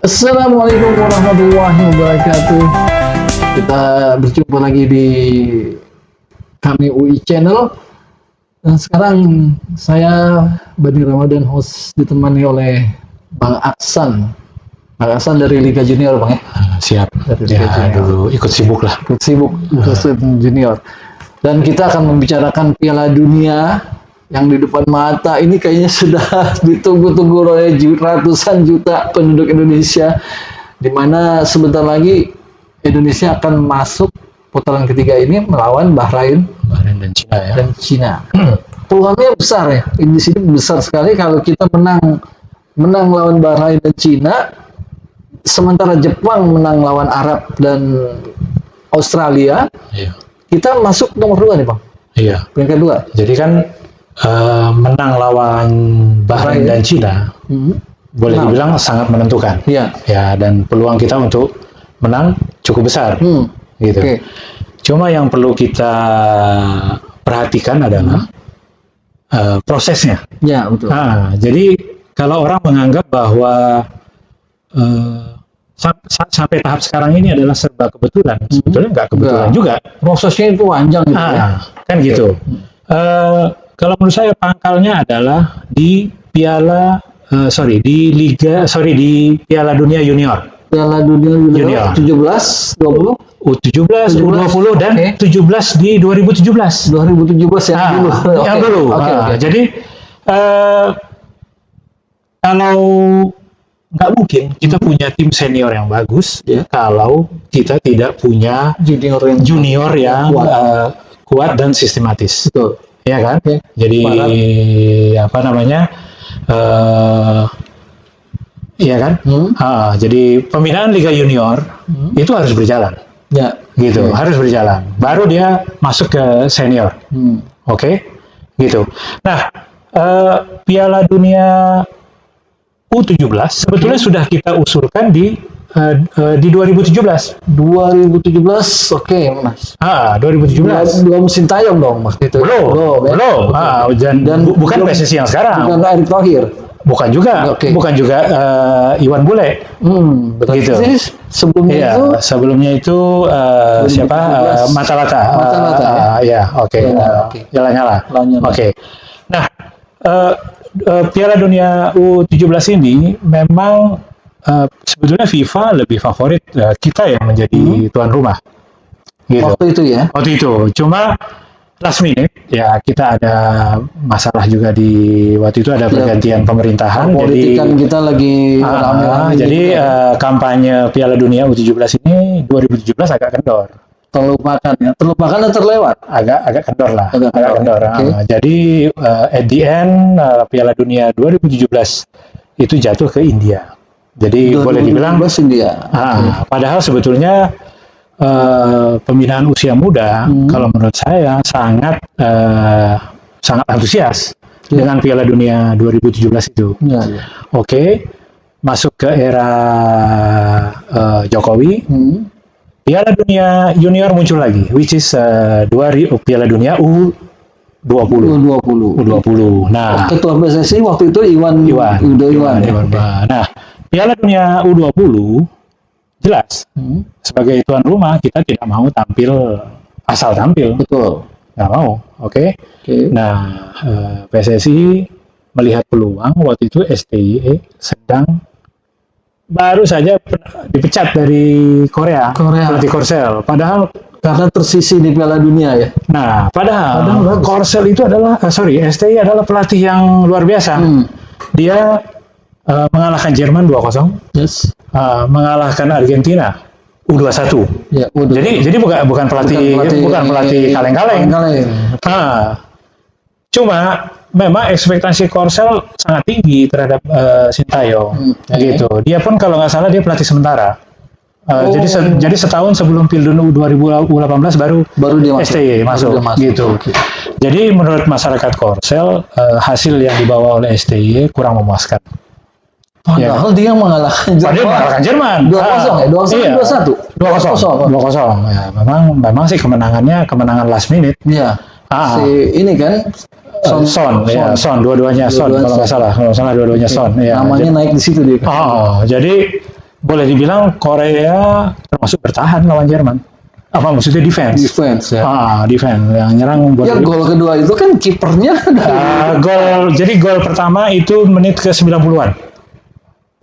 Assalamualaikum warahmatullahi wabarakatuh. Kita berjumpa lagi di kami UI Channel. Dan sekarang saya Bani Ramadan, host, ditemani oleh Bang Aksan. Bang Aksan dari Liga Junior, Bang ya? Siap. Dari Liga Junior. Dulu ikut sibuk lah. Ikut sibuk Junior. Dan kita akan membicarakan Piala Dunia yang di depan mata ini kayaknya sudah ditunggu-tunggu oleh ratusan juta penduduk Indonesia, di mana sebentar lagi Indonesia akan masuk putaran ketiga ini melawan Bahrain Dan Cina ya. dan Cina. Peluangnya besar ya. Di sini besar sekali kalau kita menang lawan Bahrain dan Cina, sementara Jepang menang lawan Arab dan Australia. Iya. Kita masuk nomor 2 nih, Bang. Iya. Peringkat 2. Jadi kan menang lawan Bahrain dan Cina boleh dibilang sangat menentukan. Iya. Ya, dan peluang kita untuk menang cukup besar. Gitu. Oke. Cuma yang perlu kita perhatikan adalah prosesnya. Ya, betul. Nah, jadi kalau orang menganggap bahwa sampai tahap sekarang ini adalah serba kebetulan, sebetulnya nggak kebetulan juga. Prosesnya itu panjang gitu ya. Kan gitu. Kalau menurut saya pangkalnya adalah di di Piala Dunia Junior. Piala Dunia Junior. 17, 20, U17, U20 dan 17 di 2017. 2017 yang dulu. Yang dulu. Oke. Jadi kalau nggak mungkin kita punya tim senior yang bagus kalau kita tidak punya junior yang kuat dan sistematis. Betul. Ya kan? Jadi iya kan? Jadi pembinaan Liga Junior itu harus berjalan. Ya, gitu, harus berjalan. Baru dia masuk ke senior. Oke? Gitu. Nah, Piala Dunia U17 sebetulnya sudah kita usulkan di 2017. 2017, oke, Mas. 2017. Belum Sintayong dong waktu itu. Belum. Dan bukan PSSI yang sekarang. Bukan Erick Thohir. Bukan juga. Bukan juga Iwan Bule. Gitu. Sebelumnya itu siapa? Matalata. Ya, oke. Nyala. Oke. Nah, Piala Dunia U17 ini memang sebetulnya FIFA lebih favorit kita yang menjadi tuan rumah. Gitu. Waktu itu. Cuma last minute ya kita ada masalah juga waktu itu ada pergantian pemerintahan. Jadi kan kita lagi jadi kampanye Piala Dunia U17 ini 2017 agak kendor. Terlupakan atau terlewat? Agak kendor lah. Agak kendor. Jadi at the end Piala Dunia 2017 itu jatuh ke India. Jadi boleh dibilang India. Padahal sebetulnya pembinaan usia muda kalau menurut saya sangat antusias dengan Piala Dunia 2017 itu. Oke, masuk ke era Jokowi. Piala Dunia Junior muncul lagi, which is Piala Dunia U20. Nah, ketua PSSI waktu itu Iwan. Nah, Piala Dunia U20 jelas sebagai tuan rumah kita tidak mau asal tampil. Betul. Nggak mau. Oke. Nah, PSSI melihat peluang waktu itu STY sedang baru saja dipecat dari Korea. Pelatih Korsel. Padahal karena tersisi di Piala Dunia ya. Nah, padahal Korsel itu STY adalah pelatih yang luar biasa. Dia mengalahkan Jerman 2-0. Mengalahkan Argentina U21. Ya, Jadi bukan pelatih kaleng-kaleng. Cuma memang ekspektasi Korsel sangat tinggi terhadap Sintayong. Gitu. Dia pun kalau nggak salah dia pelatih sementara. Jadi setahun sebelum Piala Dunia 2018 baru dia STY masuk. Gitu. Jadi menurut masyarakat Korsel hasil yang dibawa oleh STY kurang memuaskan. Padahal dia mengalahkan Jerman. 2-0 ya? 2-1? 2-0. Ya, memang sih kemenangan last minute. Iya. Ini kan Son, dua-duanya Son kalau nggak salah dua-duanya Son. Ya, namanya naik di situ dia. Jadi boleh dibilang Korea termasuk bertahan lawan Jerman. Apa maksudnya defense? Defense ya. Defense yang nyerang Ya gol kedua itu kan kipernya Jadi gol pertama itu menit ke 90-an.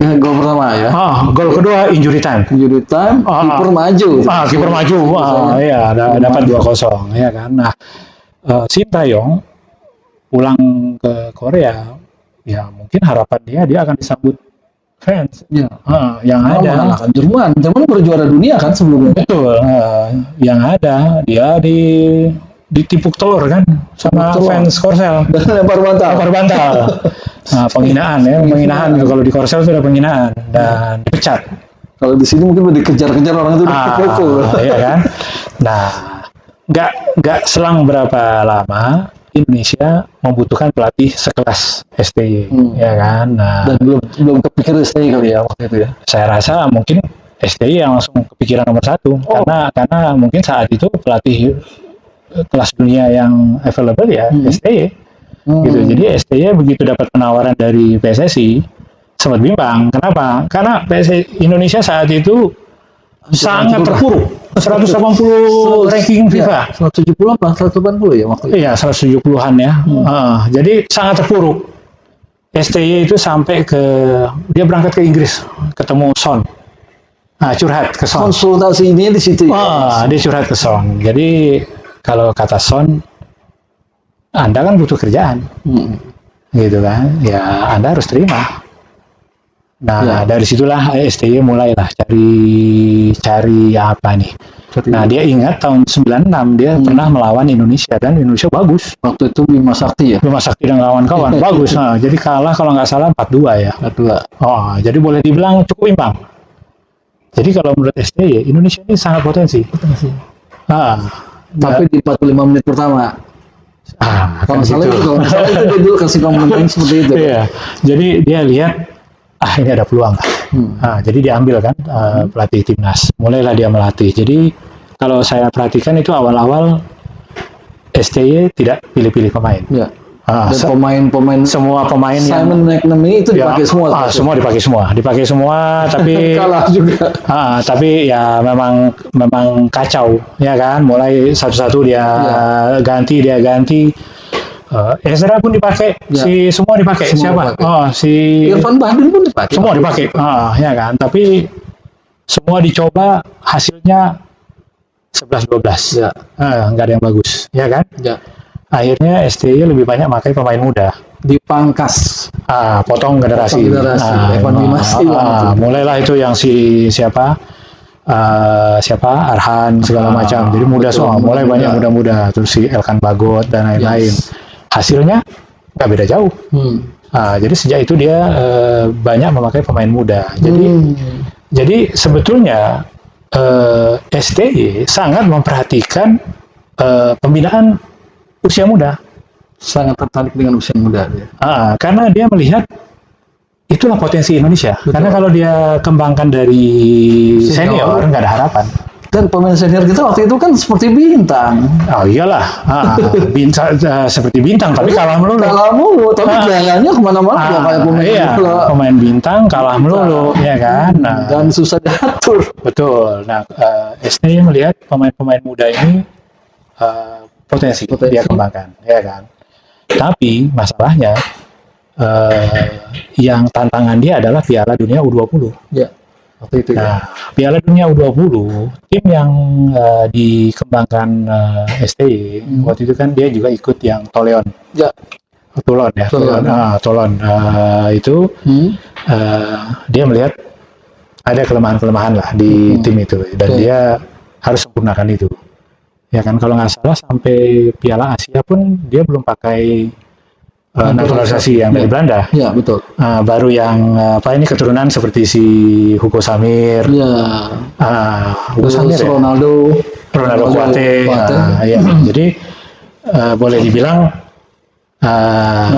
ya, gol pertama ya. Gol kedua injury time. Injury time, kiper maju. Kiper maju. Iya, dapat 2-0 ya kan. Nah, Shin Tae-yong pulang ke Korea, ya mungkin harapan dia akan disambut fans. Ya. Yang ada mengalahkan Jerman berjuara dunia kan sebelumnya. Betul. Yang ada dia ditipuk telur kan sama fans Korsel dan lempar bantal. Nah, penghinaan kalau di Korsel sudah penghinaan dan dipecat. Kalau di sini mungkin dikejar-kejar orang itu dipukul. Iya kan. Nah, nggak selang berapa lama Indonesia membutuhkan pelatih sekelas STY, ya kan. Nah, dan belum kepikir STY kali ya waktu itu ya. Saya rasa mungkin STY yang langsung kepikiran nomor 1 karena mungkin saat itu pelatih kelas dunia yang available ya STY. Gitu. Jadi STY begitu dapat penawaran dari PSSI sempat bimbang. Kenapa? Karena PSSI Indonesia saat itu sangat terpuruk. 180 ranking FIFA. 170 apa 180 ya waktu itu? Iya, 170-an ya. Jadi sangat terpuruk. STY itu sampai dia berangkat ke Inggris, ketemu Son. Curhat ke Son. Konsultasinya di situ ya. Dia curhat ke Son. Jadi kalau kata Son, Anda kan butuh kerjaan. Gitu kan. Ya, Anda harus terima. Nah, dari situlah STY mulailah cari apa nih. Nah, dia ingat tahun 96 dia pernah melawan Indonesia dan Indonesia bagus. Waktu itu Bima Sakti ya? Bima Sakti dan kawan-kawan bagus. Nah, jadi kalah kalau nggak salah 4-2 ya. 4-2. Jadi boleh dibilang cukup imbang. Jadi kalau menurut STY, Indonesia ini sangat potensi. Tapi di 45 menit pertama. Kalau salah itu dia dulu kasih komentar seperti itu. Iya. Jadi dia lihat ini ada peluang. Jadi diambil kan pelatih timnas. Mulailah dia melatih. Jadi kalau saya perhatikan itu awal-awal STY tidak pilih-pilih pemain. Ya. Dan semua pemain Simon McNamee itu dipakai semua. Semua dipakai semua. Tapi kalah juga. Tapi ya memang kacau ya kan. Mulai satu-satu dia ganti. Ezra pun dipakai, semua dipakai. Siapa? Si Irfan Bahdim pun dipakai. Semua dipakai, ya kan. Tapi semua dicoba, hasilnya 11-12. Ya. Nggak ada yang bagus, ya kan? Ya. Akhirnya STY lebih banyak pakai pemain muda. Dipangkas. Potong generasi. Evan Dimas. Mulailah itu yang siapa Arhan segala macam. Jadi muda semua, mulai banyak muda-muda. Terus si Elkan Bagot dan lain-lain. Hasilnya nggak beda jauh. Jadi sejak itu dia banyak memakai pemain muda. Jadi sebetulnya STY sangat memperhatikan pembinaan usia muda. Sangat tertarik dengan usia muda dia. Karena dia melihat itulah potensi Indonesia. Betul. Karena kalau dia kembangkan dari senior nggak ada harapan. Dan pemain senior kita waktu itu kan seperti bintang. Iyalah, bintang seperti bintang, tapi kalah melulu. Tapi jalannya kemana-mana kayak pemain bintang kalah melulu, ya kan. Dan susah diatur. Betul. Nah, STY melihat pemain-pemain muda ini potensi dia kembangkan, ya kan. Tapi masalahnya yang tantangan dia adalah Piala Dunia U20. Ya. Waktu itu. Nah, Piala Dunia U20, tim yang dikembangkan STY waktu itu kan dia juga ikut yang Toulon. Ya. Toulon. Itu dia melihat ada kelemahan-kelemahan lah di tim itu dan dia harus sempurnakan itu. Ya kan, kalau nggak salah sampai Piala Asia pun dia belum pakai naturalisasi yang dari Belanda. Ya, betul. Baru yang ini keturunan seperti si Hugo Samir. Ya. Hugo Samir Ronaldo Kuate. Jadi boleh dibilang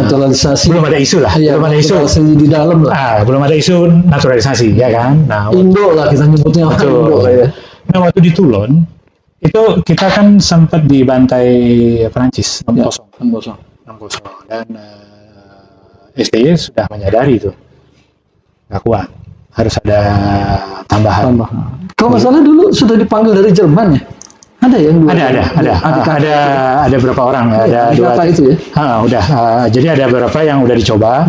naturalisasi belum ada isu lah. Ya, belum ada isu di dalam lah. Belum ada isu naturalisasi, ya kan. Nah, Indo lah kita nyebutnya. Indo ya. Nah, waktu di Toulon itu kita kan sempat dibantai Prancis 6-0. 6-0 dan STY sudah menyadari itu nggak kuat. harus ada tambahan. Kalau nggak salah dulu sudah dipanggil dari Jerman ya? Ada ya? Ada berapa orang ya? Ada adik dua. kakak itu ya? Udah. Jadi ada beberapa yang udah dicoba,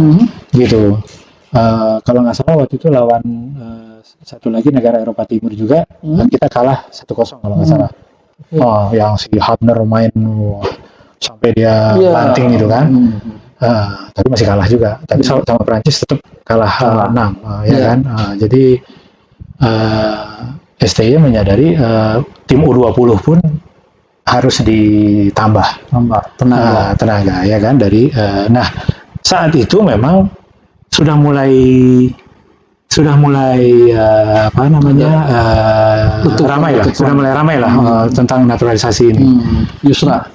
gitu. Kalau nggak salah waktu itu lawan satu lagi negara Eropa Timur juga, kita kalah 1-0 kalau nggak salah. Yang si Hubner main sampai dia banting gitu kan. Tapi masih kalah juga. Tapi sama Prancis tetap kalah 6, ya kan. Jadi STY menyadari tim U20 pun harus ditambah tenaga, ya kan, dari nah saat itu memang sudah mulai ramai lah tentang naturalisasi ini. Yusra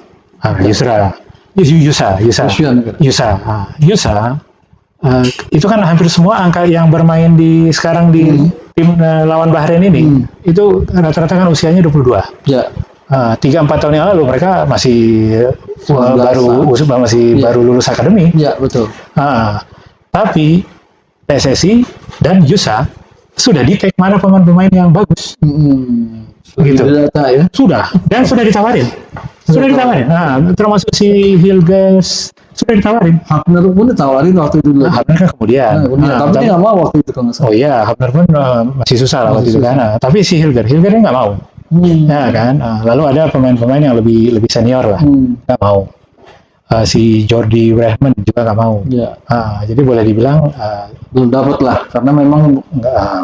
itu kan hampir semua angka yang bermain sekarang di tim lawan Bahrain ini itu rata-rata kan usianya 22. Ya. 3-4 tahun yang lalu mereka masih baru lulus akademi. Ya, betul. Tapi PSSI dan USA sudah di-tag mana pemain-pemain yang bagus. Begitu. Data ya. Sudah ditawarin. Termasuk si Hilgers sudah ditawarin. Hubner pun ditawarin waktu itu dulu. Hubner kan kemudian. Tapi dia nggak mau waktu itu kalau nggak salah. Oh iya, Hubner pun masih susah lah waktu itu kan. Tapi si Hilgers nggak mau. Ya kan. Lalu ada pemain-pemain yang lebih senior lah, nggak mau. Si Jordi Brehman juga nggak mau. Ya. Jadi boleh dibilang belum dapat lah, karena memang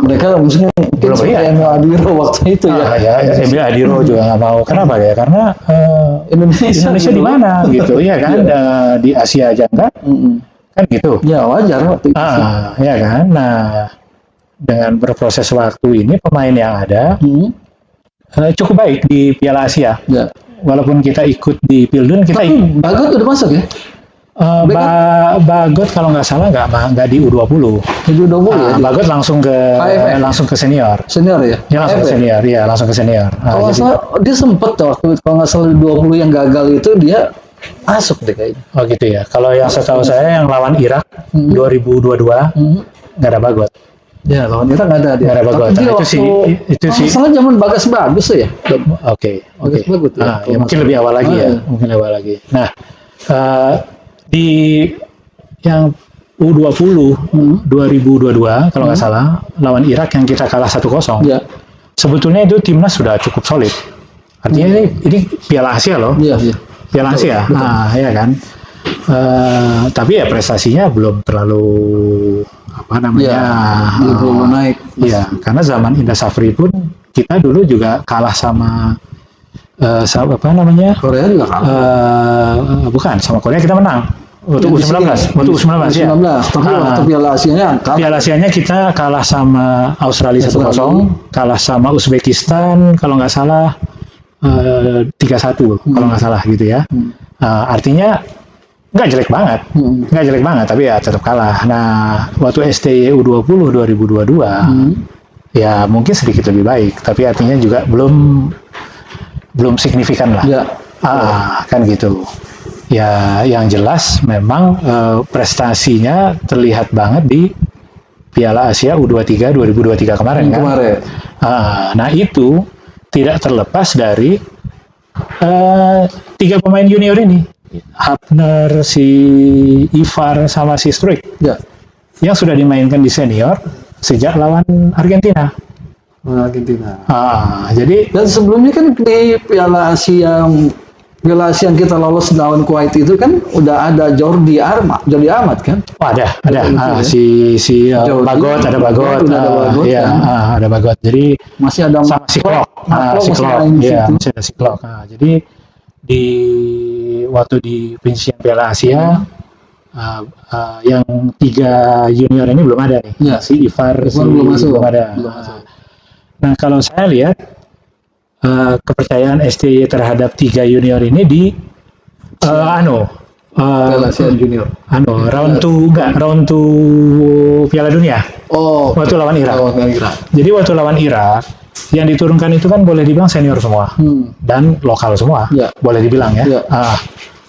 mereka mungkin Emil Adiro waktu itu Emil Adiro juga nggak mau. Kenapa ya? Karena Indonesia di mana gitu, ya kan? Di Asia aja enggak, kan gitu. Ya wajar waktu itu. Ya kan. Nah, dengan berproses waktu ini pemain yang ada cukup baik di Piala Asia. Ya. Walaupun kita ikut di Pildun, Bagot udah masuk ya? Bagot kalau nggak salah nggak di U20. Di U20 ya? Bagot langsung ke senior. Senior ya? Dia langsung ke senior, iya langsung ke senior. Kalau nggak salah dia sempet waktu kalau nggak salah di 20 yang gagal itu dia masuk deh kayaknya. Oh gitu ya. Kalau yang setahu saya yang lawan Irak 2022 nggak ada Bagot. Ya, lawan Irak nggak ada dia. Nggak ada Bagot. Itu sih. Salah zaman Bagas Bagus ya. Oke. Bagus ya. Ya mungkin lebih awal lagi ya. Mungkin lebih awal lagi. Nah, di yang U20 2022 kalau nggak salah lawan Irak yang kita kalah 1-0. Ya. Sebetulnya itu timnas sudah cukup solid. Artinya ini Piala Asia loh. Iya. Piala Asia. Ya kan. Tapi ya prestasinya belum terlalu belum naik. Iya, karena zaman Indra Safri pun kita dulu juga kalah sama Korea juga kalah. Bukan, sama Korea kita menang. Waktu U19 ya. Tapi waktu Piala Asianya kita kalah sama Australia 1-0, kalah sama Uzbekistan kalau nggak salah 3-1 kalau nggak salah gitu ya. Artinya nggak jelek banget, tapi ya tetap kalah. Nah, waktu STY U20 2022 ya mungkin sedikit lebih baik, tapi artinya juga belum signifikan lah. Kan gitu. Ya, yang jelas memang prestasinya terlihat banget di Piala Asia U23 2023 kemarin kan. Nah, itu tidak terlepas dari 3 pemain junior ini. Hubner, si Ivar, sama si Struijk yang sudah dimainkan di senior sejak lawan Argentina. Jadi dan sebelumnya kan di Piala Asia yang kita lolos lawan Kuwait itu kan udah ada Jordi Amat kan? Ada. Si Bagot, ada Bagot. Ada Bagot. Jadi masih ada sama si Klok. Masih ada si Klok. Jadi waktu di penyisian Piala Asia yang 3 junior ini belum ada nih. Si Ivar belum ada. Nah, kalau saya lihat kepercayaan STY terhadap 3 junior ini di Piala Asia Junior. Round 2 Piala Dunia. Waktu lawan Irak. Jadi waktu lawan Irak yang diturunkan itu kan boleh dibilang senior semua dan lokal semua, boleh dibilang ya.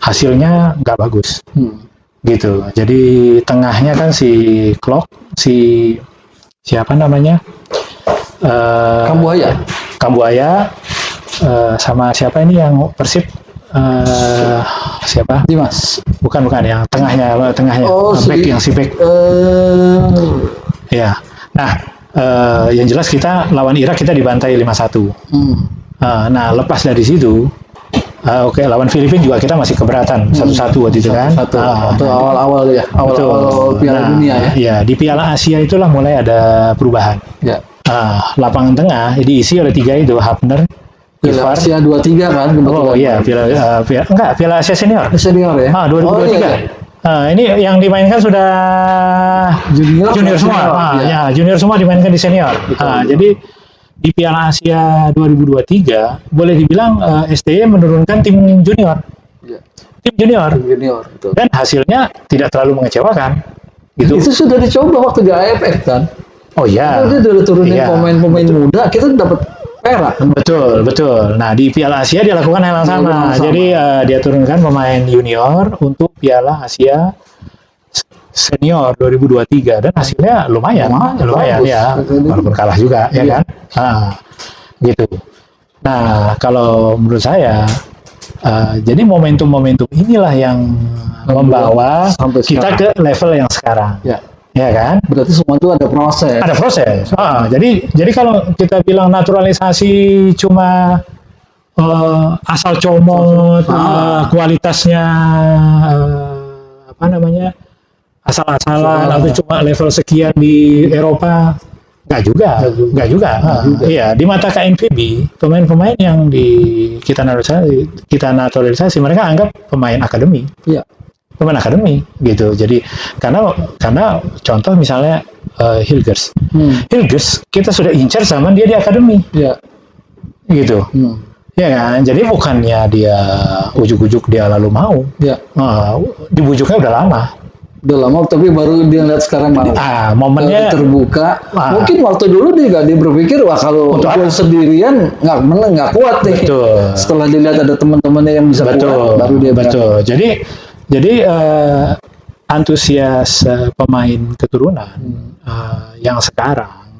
Hasilnya nggak bagus, gitu. Jadi tengahnya kan si Klok, si siapa namanya? Kambuaya. Kambuaya, sama siapa ini yang Persib? Siapa? Dimas. Bukan yang tengahnya back yang si back. Ya. Nah, yang jelas kita lawan Irak kita dibantai 5-1. Nah, lepas dari situ, oke, lawan Filipina juga kita masih keberatan 1-1 waktu itu kan. Itu awal-awal ya, awal Piala Dunia ya. Ya, di Piala Asia itulah mulai ada perubahan. Ya. Lapangan tengah diisi oleh 3 itu, Hafner, Piala Ivar. Asia 23 kan kebetulan. Oh iya, Piala Asia Senior. Senior ya. 2023. Oh, iya. Ini yang dimainkan sudah junior semua. Ya, junior semua dimainkan di senior. Jadi di Piala Asia 2023 boleh dibilang STY menurunkan tim junior. Ya. Tim junior. Betul. Dan hasilnya tidak terlalu mengecewakan. Gitu. Itu sudah dicoba waktu di AFF kan. Oh iya. Dia udah turunin pemain-pemain muda, kita dapat perak. Betul. Nah, di Piala Asia dia lakukan hal yang sama. Jadi dia turunkan pemain junior untuk Piala Asia Senior 2023 dan hasilnya lumayan ya. Walaupun kalah juga ya kan. Gitu. Nah, kalau menurut saya jadi momentum-momentum inilah yang membawa kita ke level yang sekarang. Ya kan? Berarti semua itu ada proses. Ada proses. Jadi kalau kita bilang naturalisasi cuma asal comot, kualitasnya asal-asalan atau cuma level sekian di Eropa, nggak juga. Iya, di mata KNVB pemain-pemain yang kita naturalisasi mereka anggap pemain akademi. Iya. Pemain akademi gitu. Jadi karena contoh misalnya Hilgers. Hilgers kita sudah incar zaman dia di akademi. Iya. Gitu. Ya kan? Jadi bukannya dia ujuk-ujuk dia lalu mau. Iya. Dibujuknya udah lama, tapi baru dia lihat sekarang mau. Momennya terbuka. Mungkin waktu dulu dia berpikir kalau gue sendirian nggak kuat nih. Betul. Setelah dilihat ada teman-temannya yang bisa kuat, baru dia betul. Jadi antusias pemain keturunan yang sekarang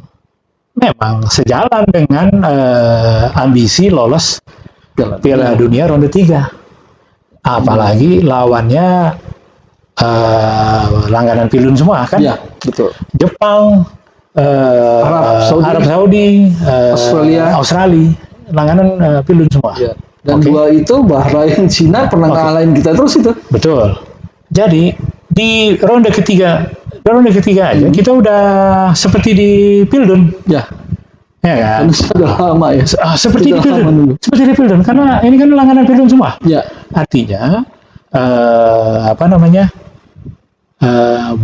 memang sejalan dengan ambisi lolos Piala Dunia ronde 3. Apalagi lawannya langganan Pilun semua kan? Iya, betul. Jepang, Arab Saudi, Australia, langganan Pilun semua. Ya. Dan dua itu Bahrain, Cina pernah ngalahin kita terus itu. Betul. Jadi di ronde ketiga aja kita udah seperti di Pildun. Ya kan? Sudah lama ya. Seperti di Pildun karena ini kan langganan Pildun semua. Ya. Artinya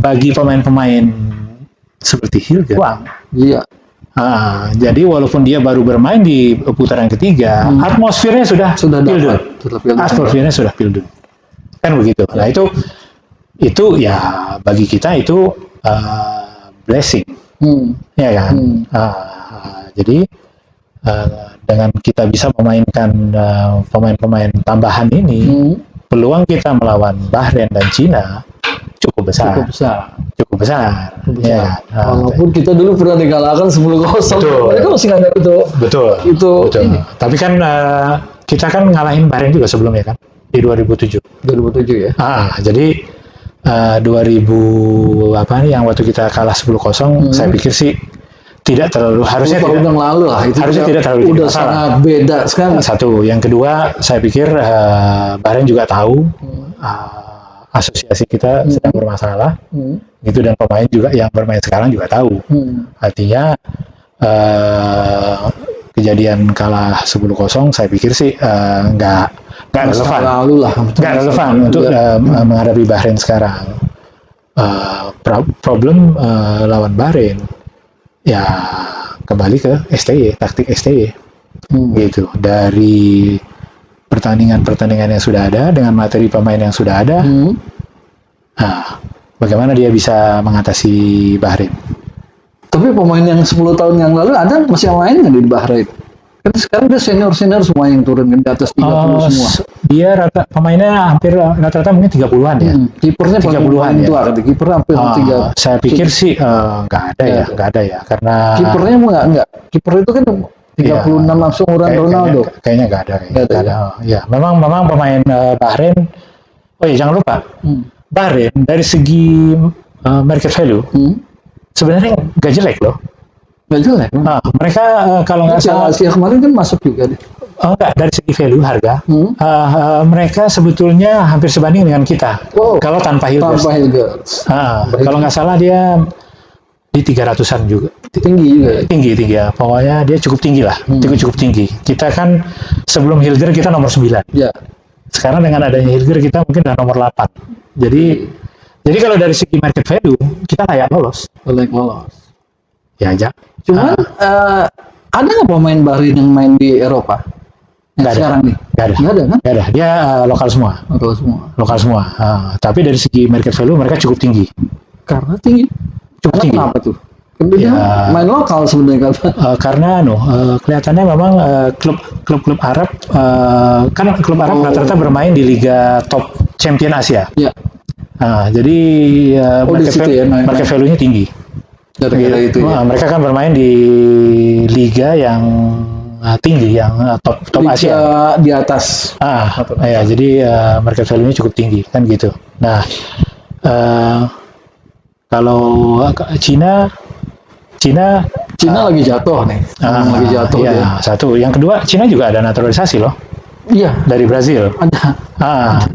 bagi pemain-pemain seperti Hilger. Iya. Jadi walaupun dia baru bermain di putaran ketiga, atmosfernya sudah Pildun. Atmosfernya sudah Pildun. Kan begitu. Nah, itu ya bagi kita itu blessing. Ya kan? Jadi dengan kita bisa memainkan pemain-pemain tambahan ini, peluang kita melawan Bahrain dan Cina cukup besar. Ya. Walaupun kita dulu pernah dikalahkan 10-0, mereka masih nggak itu. Betul. Tapi kan kita kan ngalahin Bahrain juga sebelumnya kan di 2007 ya. Jadi 2000 yang waktu kita kalah 10-0, saya pikir sih tidak terlalu harusnya tahun yang lalu lah itu harusnya tidak terlalu udah sangat beda sekali. Satu, yang kedua saya pikir Bahrain juga tahu asosiasi kita sedang bermasalah, gitu, dan pemain juga yang bermain sekarang juga tahu. Artinya kejadian kalah 10-0 saya pikir sih nggak relevan untuk menghadapi Bahrain sekarang. Problem lawan Bahrain ya kembali ke STY, taktik STY, gitu. Dari pertandingan yang sudah ada dengan materi pemain yang sudah ada, bagaimana dia bisa mengatasi Bahrain? Tapi pemain yang 10 tahun yang lalu ada masih yang lain nggak di Bahrain? Kan sekarang dia senior semua yang turun kan di atas 30 semua. Dia pemainnya hampir rata-rata mungkin 30-an ya. Kipernya 30-an ya. tua, kipernya hampir 3. Saya pikir sih nggak ada ya karena Kipernya enggak. Kiper itu kan 36 langsung umuran Ronaldo. Kayaknya nggak ada. Nggak ada. Ya, memang pemain Bahrain. Oh ya, jangan lupa. Bahrain dari segi market value sebenarnya nggak jelek loh. Nggak jelek. Mereka kalau nggak salah Asia kemarin kan masuk juga deh. Enggak, dari segi value harga mereka sebetulnya hampir sebanding dengan kita. Kalau tanpa Hilgers. Kalau nggak salah dia di 300-an juga. Tinggi ya. Pokoknya dia cukup tinggi lah. Cukup tinggi. Kita kan sebelum Hilgers kita nomor 9. Ya. Sekarang dengan adanya Hilgers kita mungkin udah nomor 8. Jadi kalau dari segi market value kita layak lolos. Ya aja. Cuman ada nggak pemain Bahrain yang main di Eropa? Nggak Sekarang nih? Nggak ada kan? Nggak ada. Dia lokal semua. Tapi dari segi market value mereka cukup tinggi. Karena tinggi. Cukup tinggi. Kenapa tuh? Dia main lokal sebenarnya karena kelihatannya memang klub Arab kan klub Arab rata-rata bermain di liga top champion Asia. Ya. Jadi market value-nya tinggi. Itu ya. Mereka kan bermain di liga yang tinggi, yang top liga Asia di atas. Ya, jadi market value-nya cukup tinggi kan gitu. Nah, kalau Cina lagi jatuh nih. Lagi jatuh ya, dia. Satu. Yang kedua, Cina juga ada naturalisasi loh. Iya. Dari Brazil. Ada.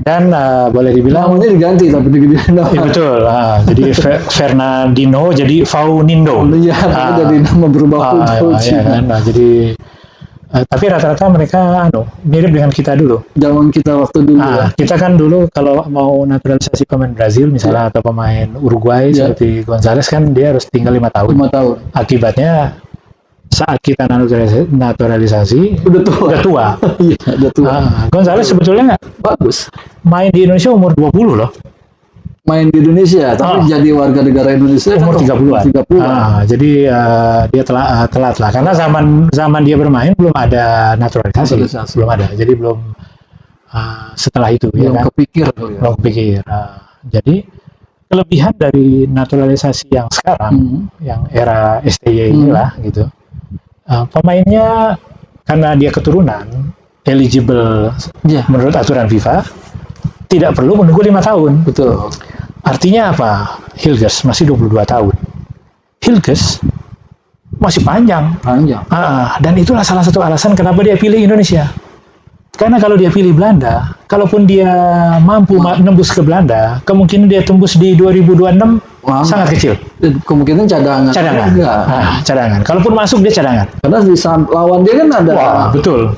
Dan boleh dibilang namanya diganti tapi diganti. Iya betul. Jadi Fernandinho jadi Faunindo. Iya, jadi nama berubah. Ya kan. Jadi tapi rata-rata mereka mirip dengan kita dulu. Zaman kita waktu dulu. Kita kan dulu kalau mau naturalisasi pemain Brazil misalnya atau pemain Uruguay seperti Gonzales kan dia harus tinggal 5 tahun. 5 tahun. Akibatnya saat kita naturalisasi udah tua. Iya, udah tua. Gonzales sebetulnya bagus. Main di Indonesia umur 20 loh. Main di Indonesia, tapi jadi warga negara Indonesia umur 30-an. Jadi dia telat lah karena zaman dia bermain belum ada naturalisasi. Belum ada. Jadi belum setelah itu belum ya kan. Belum kepikir. Jadi kelebihan dari naturalisasi yang sekarang yang era STY inilah gitu. Pemainnya karena dia keturunan eligible menurut aturan FIFA tidak perlu menunggu 5 tahun. Betul. Artinya apa? Hilgers masih 22 tahun. Hilgers masih panjang. Dan itulah salah satu alasan kenapa dia pilih Indonesia. Karena kalau dia pilih Belanda, kalaupun dia mampu nembus ke Belanda, kemungkinan dia tembus di 2026 sangat kecil. Kemungkinan cadangan. Cadangan. Kalaupun masuk dia cadangan. Karena di lawan dia kan ada. Betul.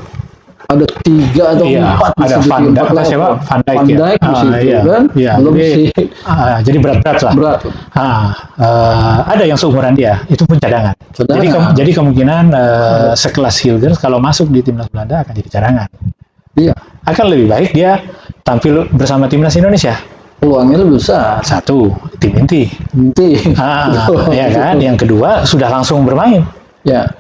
Ada 3 atau 4. Ada Van Dijk kan. Belum sih. Jadi berat-berat lah. Ada yang seumuran dia, itu pun cadangan. Jadi kemungkinan sekelas Hilgers kalau masuk di timnas Belanda akan jadi cadangan. Iya. Akan lebih baik dia tampil bersama timnas Indonesia. Peluangnya lebih besar. Satu, tim inti. Ya kan. Yang kedua sudah langsung bermain. Ya.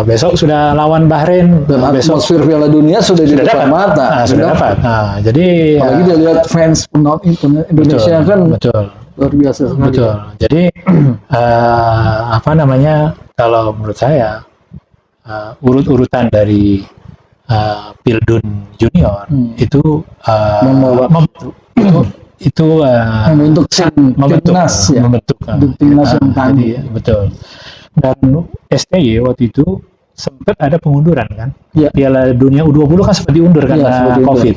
Besok sudah lawan Bahrain. Dan atmosfer Piala Dunia sudah di depan mata. Sudah dapat. Jadi apalagi dia lihat fans penonton Indonesia kan luar biasa sekali. Betul. Jadi kalau menurut saya urut-urutan dari Pildun Junior itu membentuk timnas yang tangguh. Betul. Dan STY waktu itu sempat ada pengunduran kan. Piala Dunia U20 kan sempat diundur karena COVID.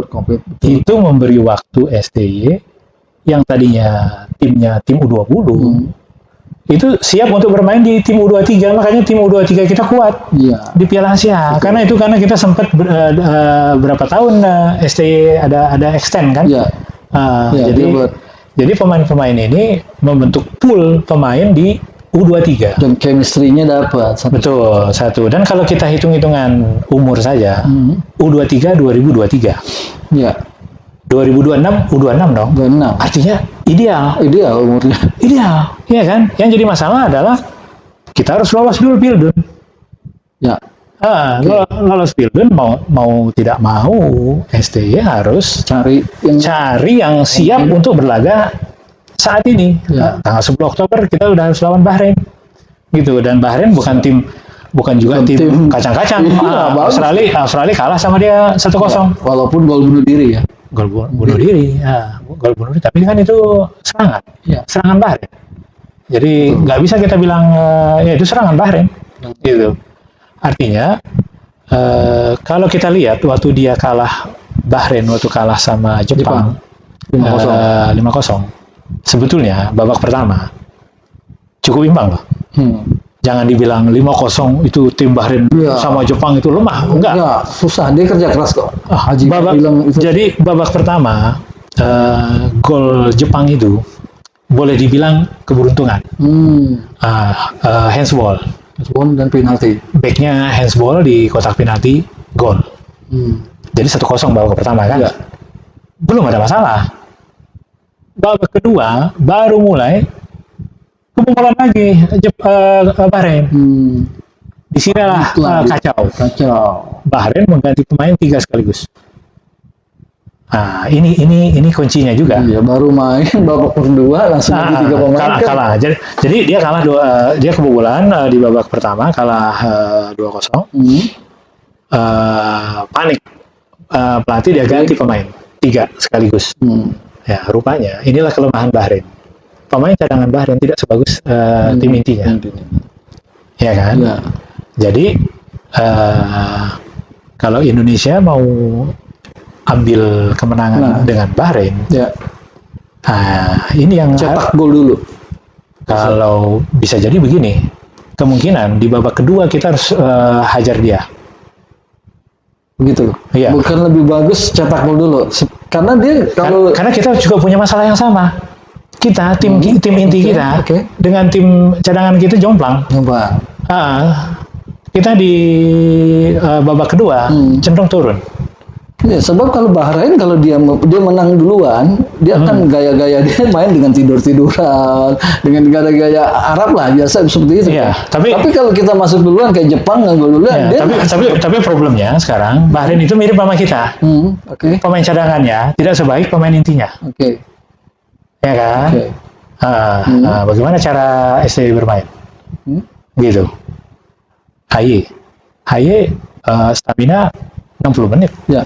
COVID. Itu memberi waktu STY yang tadinya tim U20 itu siap untuk bermain di tim U23, makanya tim U23 kita kuat di Piala Asia. Karena kita sempat berapa tahun STY ada extend kan. Jadi pemain-pemain ini membentuk pool pemain di U23. Dan chemistry-nya dapat. Betul, satu. Dan kalau kita hitung-hitungan umur saja, U23 2023. 2026 U26 dong. 26. Artinya ideal umurnya. Ideal, iya kan? Yang jadi masalah adalah kita harus lolos dulu Pildun. Lolos Pilbun mau tidak mau STY harus Cari yang siap untuk berlaga saat ini. Ya. Tanggal 10 Oktober kita udah harus lawan Bahrain. Gitu, dan Bahrain bukan juga tim kacang-kacang. Iya, Australia kalah sama dia 1-0. walaupun gol bunuh diri ya. Gol bunuh diri. Gol bunuh diri, tapi kan itu serangan Bahrain. Jadi nggak bisa kita bilang ya itu serangan Bahrain. Gitu. Artinya kalau kita lihat waktu dia kalah Bahrain waktu kalah sama Jepang 5-0. Sebetulnya babak pertama cukup imbang loh. Jangan dibilang 5-0 itu tim Bahrain sama Jepang itu lemah. Enggak, susah, dia kerja keras kok. Jadi babak pertama gol Jepang itu boleh dibilang keberuntungan. Handsball dan penalti. Backnya handsball di kotak penalti, gol. Jadi 1-0 babak pertama kan? Ya. Belum ada masalah. Babak kedua baru mulai kebobolan lagi Bahrain. Di sinilah kacau. Bahrain mengganti pemain 3 sekaligus. Nah, ini kuncinya juga. Iya, baru main babak kedua langsung ganti 3 pemain. Kalah. Jadi dia kalah dia kebobolan di babak pertama kalah 2-0. Panik. Pelatih dia ganti pemain 3 sekaligus. Ya, rupanya inilah kelemahan Bahrain. Pemain cadangan Bahrain tidak sebagus tim intinya. Ya kan? Ya. Jadi kalau Indonesia mau ambil kemenangan dengan Bahrain, ini yang cetak gol dulu. Kalau bisa jadi begini, kemungkinan di babak kedua kita harus hajar dia. Begitu. Iya. Bukan lebih bagus cetak gol dulu, karena dia karena kita juga punya masalah yang sama. Kita tim inti kita dengan tim cadangan kita jomplang. Kita di babak kedua cenderung turun. Ya, sebab kalau Bahrain kalau dia menang duluan, dia akan gaya-gaya dia main dengan tidur-tiduran, dengan gaya-gaya Arab lah, biasa seperti itu. Iya, tapi kalau kita masuk duluan kayak Jepang nggak gol duluan, tapi problemnya sekarang Bahrain itu mirip sama kita. Pemain cadangannya tidak sebaik pemain intinya. Ya kan? Bagaimana cara STY bermain? Gitu. HY stamina 60 menit. Ya.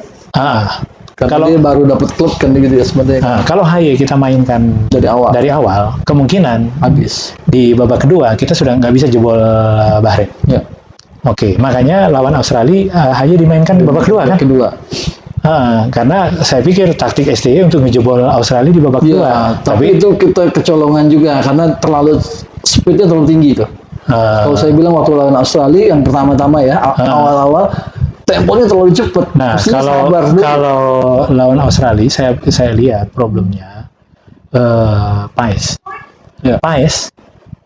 Kalau dia baru dapat klub kan gitu ya sebenarnya. Kalau HY kita mainkan dari awal, kemungkinan habis. Di babak kedua kita sudah nggak bisa jebol Bahrain. Ya. Makanya lawan Australia HY dimainkan di babak kedua kan? Karena saya pikir taktik STY untuk ngejebol Australia di babak kedua. Tapi itu kita kecolongan juga karena terlalu speednya terlalu tinggi tuh. Kalau saya bilang waktu lawan Australia yang pertama-tama ya awal-awal temponya terlalu cepat. Nah, kalau lawan Australia saya lihat problemnya Paes. Paes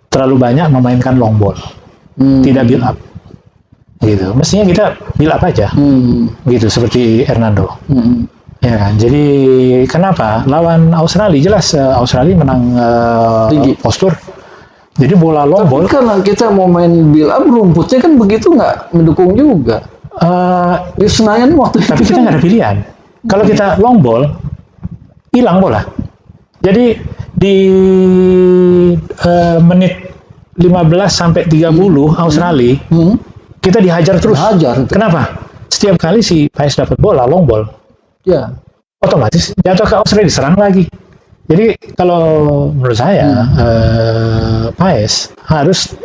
terlalu banyak memainkan long ball. Tidak build up. Gitu. Mestinya kita build up aja. Gitu seperti Hernando. Ya kan. Jadi kenapa? Lawan Australia jelas Australia menang postur. Jadi bola long ball. Karena kita mau main build up, rumputnya kan begitu nggak mendukung juga. Di Senayan waktu itu tapi kita nggak ada pilihan. Kalau kita long ball, hilang bola. Jadi di menit 15 sampai 30 Australia, kita dihajar terus. Kenapa? Setiap kali si Paes dapat bola long ball, otomatis jatuh ke Australia, diserang lagi. Jadi kalau menurut saya Paes harus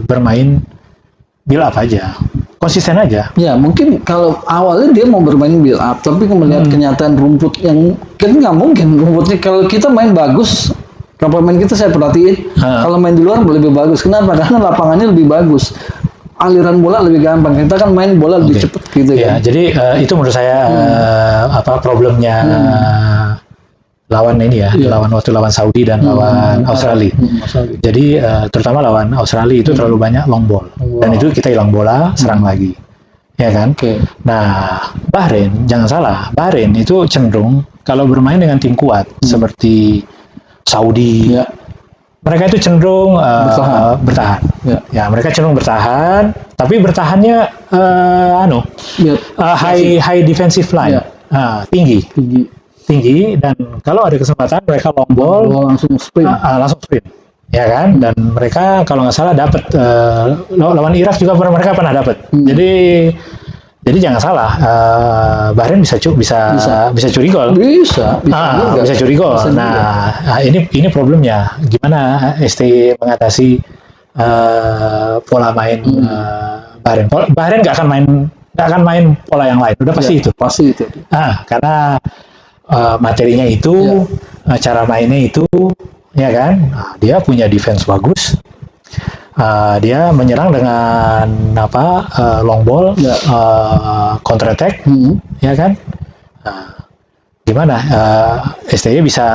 bermain build up aja, konsisten aja. Ya mungkin kalau awalnya dia mau bermain build up, tapi melihat kenyataan rumput yang kan nggak mungkin rumputnya. Kalau kita main bagus, kalau pemain kita saya perhatiin, kalau main di luar lebih bagus. Kenapa? Karena lapangannya lebih bagus, aliran bola lebih gampang. Kita kan main bola lebih cepat gitu ya. Jadi itu menurut saya problemnya. Lawan ini lawan Saudi dan lawan Australia. Jadi terutama lawan Australia itu terlalu banyak long ball. Dan itu kita hilang bola, serang lagi. Ya kan? Nah, Bahrain, jangan salah, Bahrain itu cenderung kalau bermain dengan tim kuat seperti Saudi, mereka itu cenderung bertahan. Ya. Ya, mereka cenderung bertahan, tapi bertahannya Ya. high defensive line, Ya. tinggi, dan kalau ada kesempatan mereka long ball, langsung sprint. langsung sprint, ya kan? Dan mereka kalau nggak salah dapat lawan Irak juga mereka pernah dapat. Jadi jangan salah, Bahrain bisa curi gol. Bisa juga. Bisa curi gol. Bisa Nah, ini problemnya. Gimana STY mengatasi pola main Bahrain? Bahrain nggak akan main pola yang lain. Udah pasti itu. Pasti itu. Karena materinya itu, cara mainnya itu, ya kan? Nah, dia punya defense bagus. Dia menyerang dengan long ball, counter attack, ya kan? Gimana? STY bisa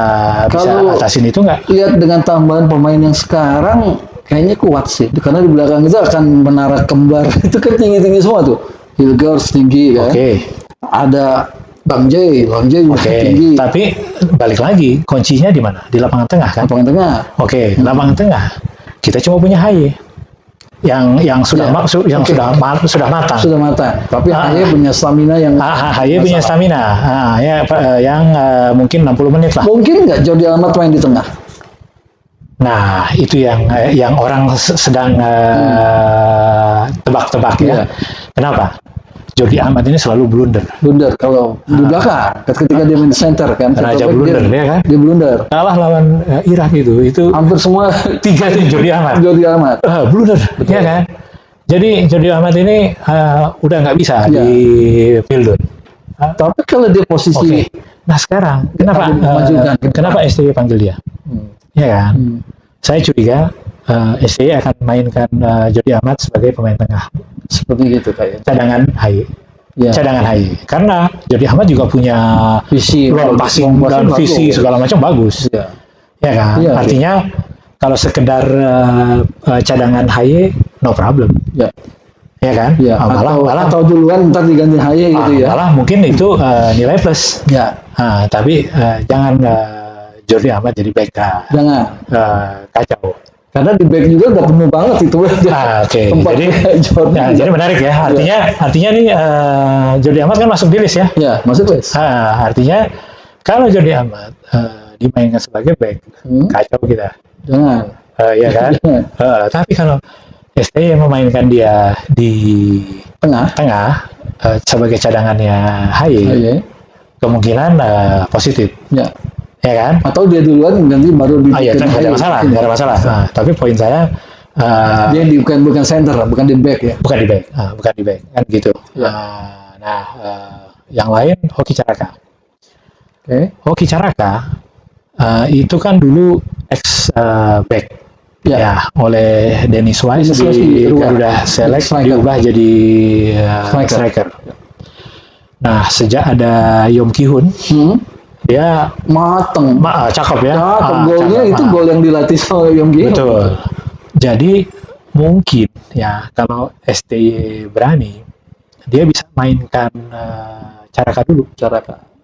atasin itu nggak? Lihat dengan tambahan pemain yang sekarang kayaknya kuat sih, karena di belakang itu akan menara kembar itu kan tinggi semua tuh. Hilgers tinggi kan? Ada Bang J juga tinggi. Tapi balik lagi, kuncinya di mana? Di lapangan tengah kan? Lapangan tengah. Lapangan tengah. Kita cuma punya Haye yang sudah matang. Sudah matang. Tapi Haye punya stamina yang Haye punya stamina. Yang mungkin 60 menit lah. Mungkin nggak Jordi Amat main di tengah. Nah, itu yang orang sedang tebak-tebak ya. Kenapa? Jordi Amat ini selalu blunder kalau di belakang ketika dia main center kan. Raja blunder ya kan? Dia blunder. Kalah lawan Irak itu hampir semua 3 itu Jordi Amat. Blunder, ya kan? Jadi Jordi Amat ini udah nggak bisa di Pildun. Tapi kalau dia posisi Nah sekarang kenapa STY panggil dia? Ya kan? Saya curiga STY akan mainkan Jordi Amat sebagai pemain tengah. Seperti gitu kayak cadangan Haye. Karena Jordi Amat juga punya visi, passing dan visi segala macam bagus. Ya kan? Artinya kalau sekedar cadangan Haye no problem. Ya kan? Malah atau duluan ntar diganti Haye gitu ya. Malah mungkin itu nilai plus. Tapi jangan Jordi Amat jadi back. Jangan. Kacau. Karena di back juga udah penuh banget itu. Jadi menarik ya. Artinya nih Jordi Amat kan masuk di list ya. Ya, masuk list. Artinya kalau Jordi Amat dimainkan sebagai back, kacau kita. Jangan. Ya kan. Tapi kalau STY memainkan dia di tengah sebagai cadangannya Haye, kemungkinan positif. Ya kan? Atau dia duluan ganti baru di nggak ada masalah. Tapi poin saya dia bukan center, bukan di back ya. Bukan di back kan gitu. Yang lain Hoki Caraka. Hoki Caraka itu kan dulu ex back oleh Dennis Wise di Garuda Select diubah jadi striker. Nah, sejak ada Yom Ki-hun dia mateng, cakep ya. Golnya itu gol yang dilatih sama Yom Ki-hun. Betul. Jadi mungkin ya kalau STY berani, dia bisa mainkan Caraka dulu.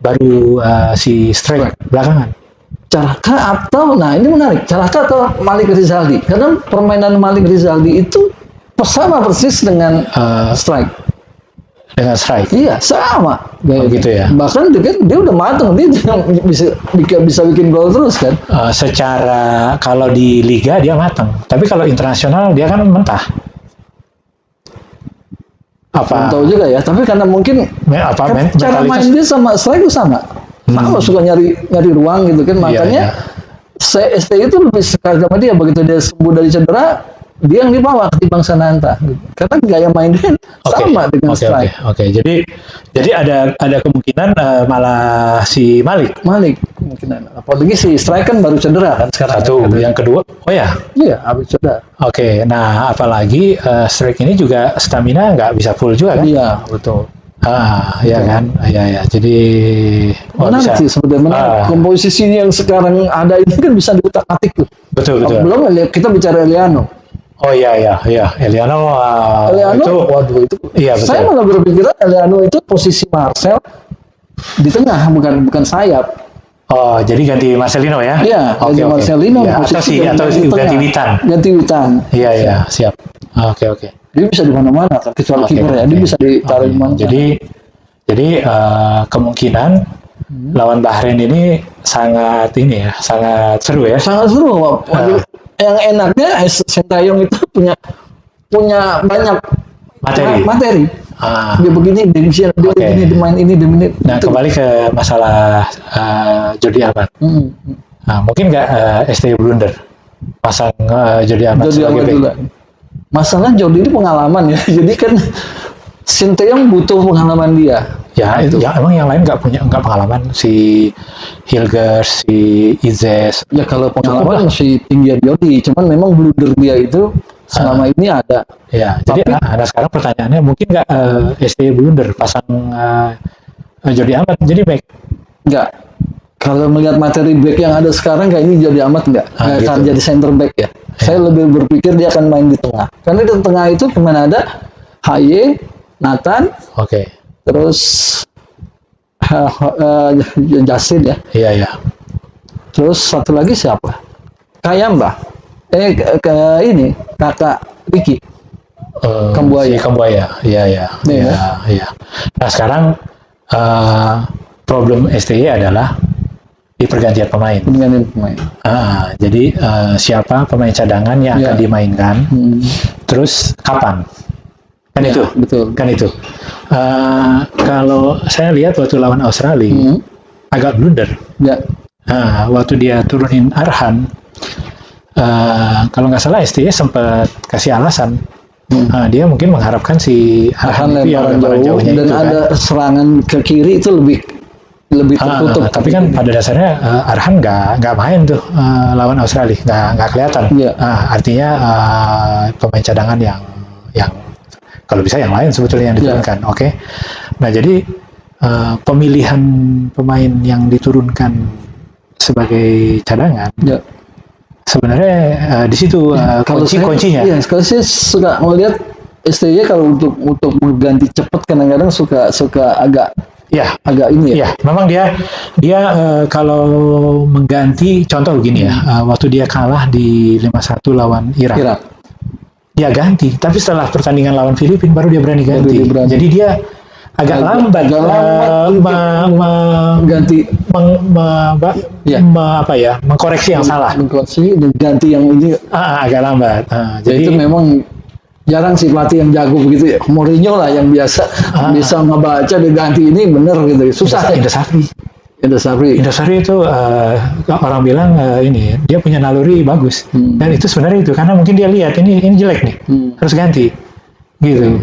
Baru si strike belakangan. Caraka atau, ini menarik, Caraka atau Malik Rizaldi. Karena permainan Malik Rizaldi itu sama persis dengan strike. Dengan strike. Iya, sama. Gitu ya. Bahkan dia udah matang, dia bisa bikin gol terus kan. Secara kalau di liga dia matang, tapi kalau internasional dia kan mentah. Belum tahu juga ya, tapi karena mungkin cara main dia sama strike itu sama. Sama suka nyari ruang gitu kan, makanya STY itu lebih suka sama dia. Begitu dia sembuh dari cedera, dia yang dibawa ketimbang Sananta gitu. Karena gaya main dia sama dengan strike. Jadi ada kemungkinan malah si Malik kemungkinan. Apalagi si strike kan baru cedera kan sekarang. Satu, yang kedua, habis cedera. Nah apalagi strike ini juga stamina nggak bisa full juga kan? Iya, betul. Ya kan, ya. Jadi menarik sih sebenarnya. Komposisi yang sekarang ada ini kan bisa diutak-atik tuh. Betul. Belum kita bicara Eliano. Eliano itu, waduh itu. Iya, betul. Saya malah berpikiran Eliano itu posisi Marcel di tengah, bukan sayap. Oh, jadi ganti Marcelino ya? Iya, Oke, ganti oke. Marcelino, Ya, posisi atau di ganti tengah. Witan. Ganti Witan. Iya, iya, siap. Oke, oke. Dia bisa di mana-mana kan, kecuali Oke, kiper ya. Dia oke. bisa ditaruh Oke. di mana. Jadi kemungkinan lawan Bahrain ini sangat sangat seru ya. Sangat seru, Pak. Ah. Yang enaknya Sintayong itu punya banyak materi. Ah. Dia begini, dia Oke. begini, dia main ini, dia ini. Nah, kembali ke masalah Jordi Amat. Nah, mungkin nggak STY blunder pasang Jordi Amat Jordi sebagai Amat back? juga. Masalah Jordi ini pengalaman ya. Jadi kan Sintayong butuh pengalaman dia. Ya, itu emang yang lain nggak pengalaman, si Hilgers, si Izes. Ya kalau pengalaman masih tinggi Jordi, cuman memang blunder dia itu selama ini ada. Ya, Tapi, jadi sekarang pertanyaannya mungkin nggak STY blunder pasang Jordi Amat jadi back? enggak. Kalau melihat materi back yang ada sekarang kayaknya Jordi Amat enggak Gitu. akan jadi center back ya. Saya lebih berpikir dia akan main di tengah. Karena di tengah itu kemana ada HY, Nathan, Oke. terus Justin ya. Iya, iya. Terus satu lagi siapa? Kayamba. Ini kakak Ricky. Kambuaya. Si Kambuaya. Iya, iya. Iya, Iya, iya. Nah, sekarang problem STY adalah di pergantian pemain. Dengan pemain. Jadi siapa pemain cadangan yang akan dimainkan, terus kapan? Kan Ya, itu, betul. kan itu. Kalau saya lihat waktu lawan Australia, agak blunder. Ya. Waktu dia turunin Arhan, kalau nggak salah STY sempat kasih alasan. Dia mungkin mengharapkan si Arhan itu yang lemparan jauhnya dan itu, ada serangan ke kiri itu lebih tertutup. Tapi kan pada dasarnya Arhan nggak main tuh lawan Australia, nggak kelihatan. Iya. Artinya pemain cadangan yang kalau bisa yang lain sebetulnya yang diturunkan. Oke. Nah, jadi pemilihan pemain yang diturunkan sebagai cadangan sebenarnya di situ kuncinya. Iya, kalau saya suka melihat STY kalau untuk mengganti cepat kadang-kadang suka agak ini ya. Iya, memang dia kalau mengganti, contoh begini ya, waktu dia kalah di 5-1 lawan Irak. Dia ganti, tapi setelah pertandingan lawan Filipina baru dia berani ganti. Jadi dia agak lambat ganti mengkoreksi yang salah. Mengkoreksi dan ganti yang ini Agak lambat. jadi itu memang jarang sih pelatih yang jago begitu ya. Mourinho lah yang bisa ngebaca dia ganti ini bener gitu. Susah. Indra Safri itu orang bilang ini dia punya naluri bagus dan itu sebenarnya itu karena mungkin dia lihat ini jelek nih harus ganti gitu.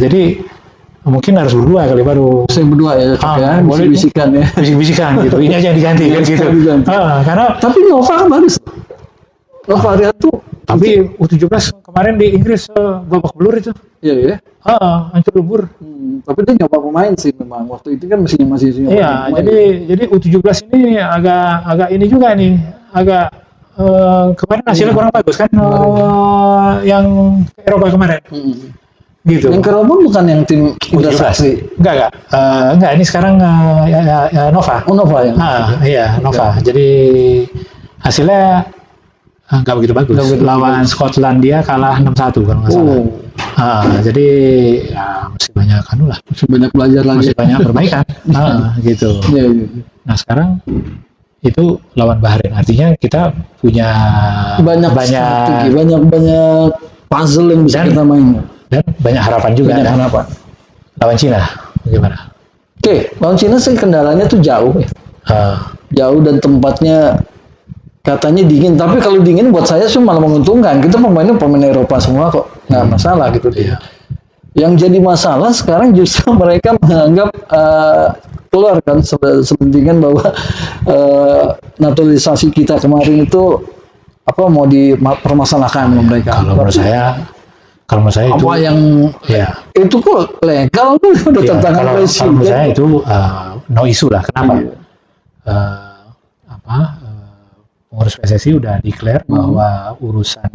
Jadi mungkin harus berdua kali baru. Saya berdua ya, bisik-bisikan ya. Bisik-bisikan gitu. Ini aja yang diganti kan gitu. Karena tapi Nova kan bagus. Nova Arianto. Tapi U17 kemarin di Inggris babak belur itu. Iya ya. Hancur lebur. Tapi dia nyoba pemain sih memang. Waktu itu kan masih iya, jadi U17 ini agak ini juga nih. Agak kemarin hasilnya kurang bagus kan yang Eropa kemarin. Gitu. Yang Kerobon bukan yang tim Indra Safri. Enggak, ini sekarang Nova. Nova ya. Iya, Nova. Jadi hasilnya nggak begitu bagus. Lawan Skotlandia kalah 6-1 kalau nggak salah. Jadi ya masih banyak lah. Masih banyak belajar lagi. Masih banyak perbaikan. Gitu. Iya. Nah, sekarang itu lawan Bahrain. Artinya kita punya banyak puzzle yang bisa kita main. Dan banyak harapan juga. Lawan Cina bagaimana? Oke, lawan Cina sih kendalanya tuh jauh ya. Jauh dan tempatnya katanya dingin, tapi kalau dingin buat saya sih malah menguntungkan. Kita pemain Eropa semua kok, nggak masalah gitu dia. Yang jadi masalah sekarang justru mereka menganggap keluar kan sepentingan bahwa naturalisasi kita kemarin itu mau dipermasalahkan sama mereka. Kalau menurut saya itu apa yang itu kok legal tuh udah tantangan kalau menurut saya itu no issue lah. Kenapa? Pengurus PSSI udah declare bahwa urusan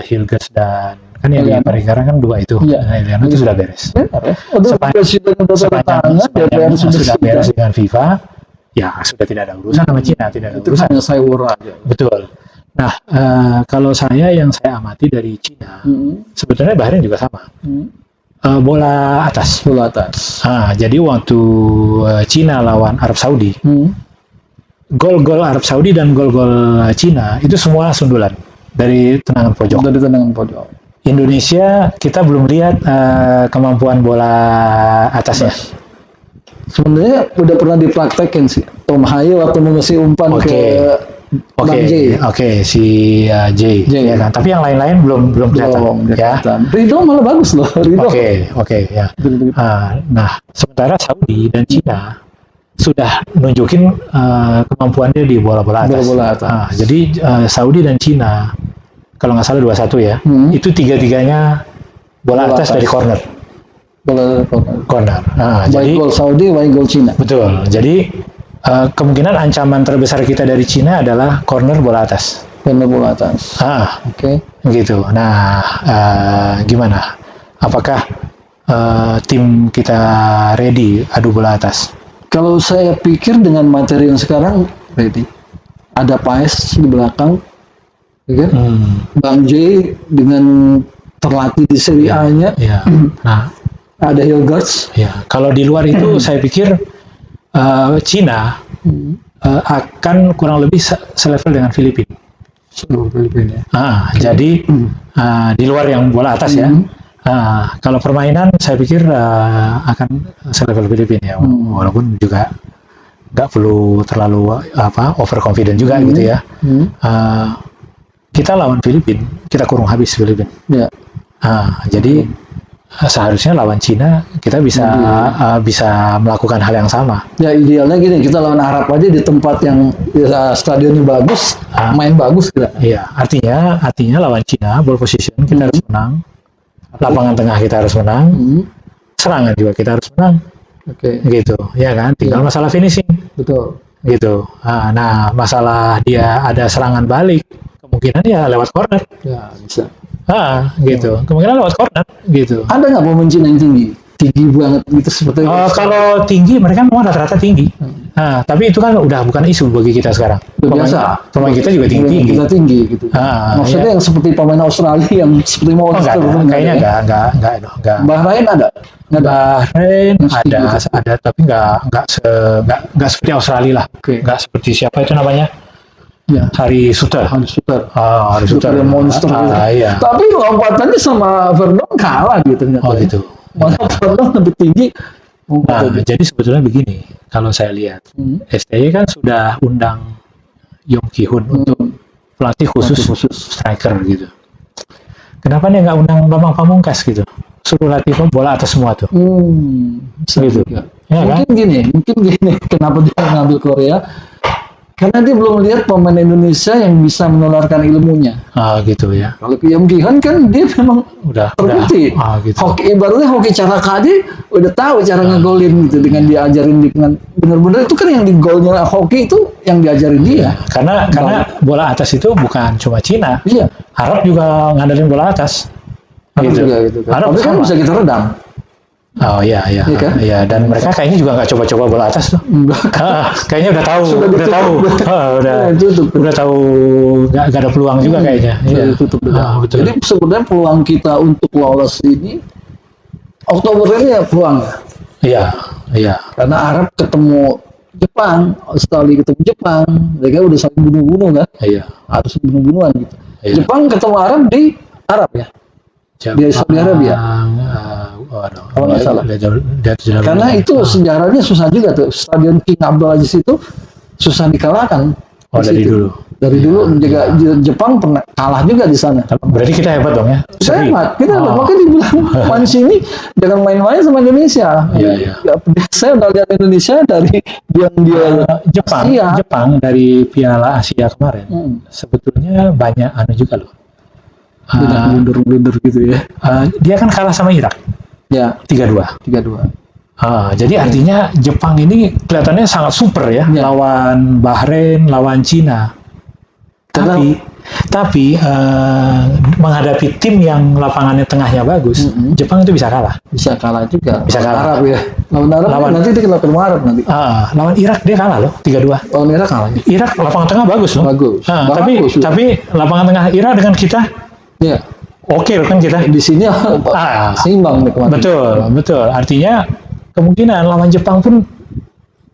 Hilgers dan kan yang diperkirakan kan dua itu, Eliana itu sudah beres. Sepanjang sudah beres dengan FIFA, ya sudah tidak ada urusan sama Cina, tidak ada Itu urusan. hanya cyber aja. Betul. Nah, kalau yang saya amati dari Cina, sebetulnya Bahrain juga sama. Bola atas. Bola atas. Jadi waktu Cina lawan Arab Saudi, gol-gol Arab Saudi dan gol-gol Cina itu semua sundulan dari tendangan pojok. Dari tendangan pojok. Indonesia kita belum lihat kemampuan bola atasnya. Sebenarnya udah pernah dipraktekin sih. Tom Hayo waktu mengisi umpan ke Bang J. Si J. Ya kan. Tapi yang lain-lain belum kelihatan. Ya. Ridho malah bagus loh. Ridho. Oke. Ya. Nah, sementara Saudi dan Cina sudah nunjukin kemampuannya di bola-bola atas. Bola-bola atas. Jadi Saudi dan Cina, kalau nggak salah 2-1 ya, itu tiga-tiganya bola atas dari corner. Bola corner. Jadi gol Saudi, baik gol Cina. Betul. Jadi kemungkinan ancaman terbesar kita dari Cina adalah corner bola atas. Corner bola atas. Oke. Gitu. Nah, gimana? Apakah tim kita ready adu bola atas? Kalau saya pikir dengan materi yang sekarang ready. Ada Paes di belakang, ya kan? Bang J dengan terlatih di Serie A-nya. Ya. Nah, ada Hilgerts. Ya. Kalau di luar itu saya pikir Cina akan kurang lebih selevel dengan Filipina. Filipina. Jadi di luar yang bola atas ya. Kalau permainan saya pikir akan selevel Filipina ya, walaupun juga nggak perlu terlalu overconfident juga gitu ya. Kita lawan Filipina, kita kurung habis Filipina. Ya. Jadi seharusnya lawan Cina kita bisa melakukan hal yang sama. Ya idealnya gini, kita lawan Arab aja di tempat yang stadionnya bagus, main bagus kita. Iya, artinya lawan Cina ball position kita harus menang, lapangan tengah kita harus menang, serangan juga kita harus menang. Gitu, ya kan? Tinggal masalah finishing. Betul. Gitu. Nah, masalah dia ada serangan balik, kemungkinan ya lewat corner. Ya bisa. Gitu. Kemungkinan lewat corner, gitu. Ada nggak pemain Cina yang tinggi banget gitu seperti itu? Kalau tinggi mereka semua rata-rata tinggi. Tapi itu kan udah bukan isu bagi kita sekarang. Biasa. Pemain kita juga tinggi. Kita tinggi gitu. Maksudnya yang seperti pemain Australia yang seperti Monster. Kayaknya enggak. Bahrain ada. Bahrain ada tapi enggak seperti Australia lah. Enggak seperti siapa itu namanya? Ya, Hari Suter. Hari Suter. Monster. Iya. Tapi lompatannya sama Verdon kalah gitu ternyata. Gitu. Malah Verdon lebih tinggi. Jadi sebetulnya begini, kalau saya lihat, STY kan sudah undang Yong Ki-hun untuk pelatih khusus striker gitu. Kenapa dia nggak undang Bambang Pamungkas gitu? Suruh latih bola atas semua tuh. Gitu. Ya, mungkin gini, kenapa dia ngambil Korea? Karena dia belum lihat pemain Indonesia yang bisa menularkan ilmunya. Gitu ya. Kalau Yong Ki-hun kan dia memang terbukti. Gitu. Hoki ibaratnya hoki cara kaji udah tahu cara ngegolin gitu dengan diajarin dengan benar-benar itu kan yang di golnya hoki itu yang diajarin dia. Karena bola atas itu bukan cuma Cina. Iya. Arab juga ngandelin bola atas. Gitu. Arab kan bisa kita redam. Iya. Iya, dan mereka kayaknya juga nggak coba-coba bola atas tuh. Kayaknya udah tahu, udah tahu nggak ada peluang juga kayaknya. Iya. Betul. Jadi sebenarnya peluang kita untuk lolos ini Oktober ini ya peluang. Iya. Karena Arab ketemu Jepang, Australia ketemu Jepang, mereka udah saling bunuh-bunuh kan? Iya. Harus bunuh-bunuhan gitu. Iya. Jepang ketemu Arab di Arab ya. Di Saudi Arabia. Kalau nggak salah. Karena itu sejarahnya susah juga tuh. Stadion King Abdul Aziz itu susah dikalahkan. Dari dulu. Dari dulu juga Jepang pernah kalah juga di sana. Berarti kita hebat dong ya. Hebat. Kita makanya dibilang main sini jangan main-main sama Indonesia. Iya. Saya udah lihat Indonesia dari dia Jepang dari Piala Asia kemarin. Sebetulnya banyak juga loh. Blunder gitu ya. Dia kan kalah sama Irak. Ya, 3-2. Jadi Ya. artinya Jepang ini kelihatannya sangat super ya, lawan Bahrain, lawan Cina. Tapi Tapi menghadapi tim yang lapangannya tengahnya bagus, Jepang itu bisa kalah. Bisa kalah juga. Bisa Lawan kalah. Arab ya. Lawan nanti dia kena ketemu Arab nanti. Lawan Irak dia kalah loh 3-2. Lawan Irak kalah. Irak lapangan tengah bagus loh. Bagus. Tapi lapangan tengah Irak dengan kita Iya. oke loh kan kita. Di sini seimbang nih kemarin. Betul. Artinya kemungkinan lawan Jepang pun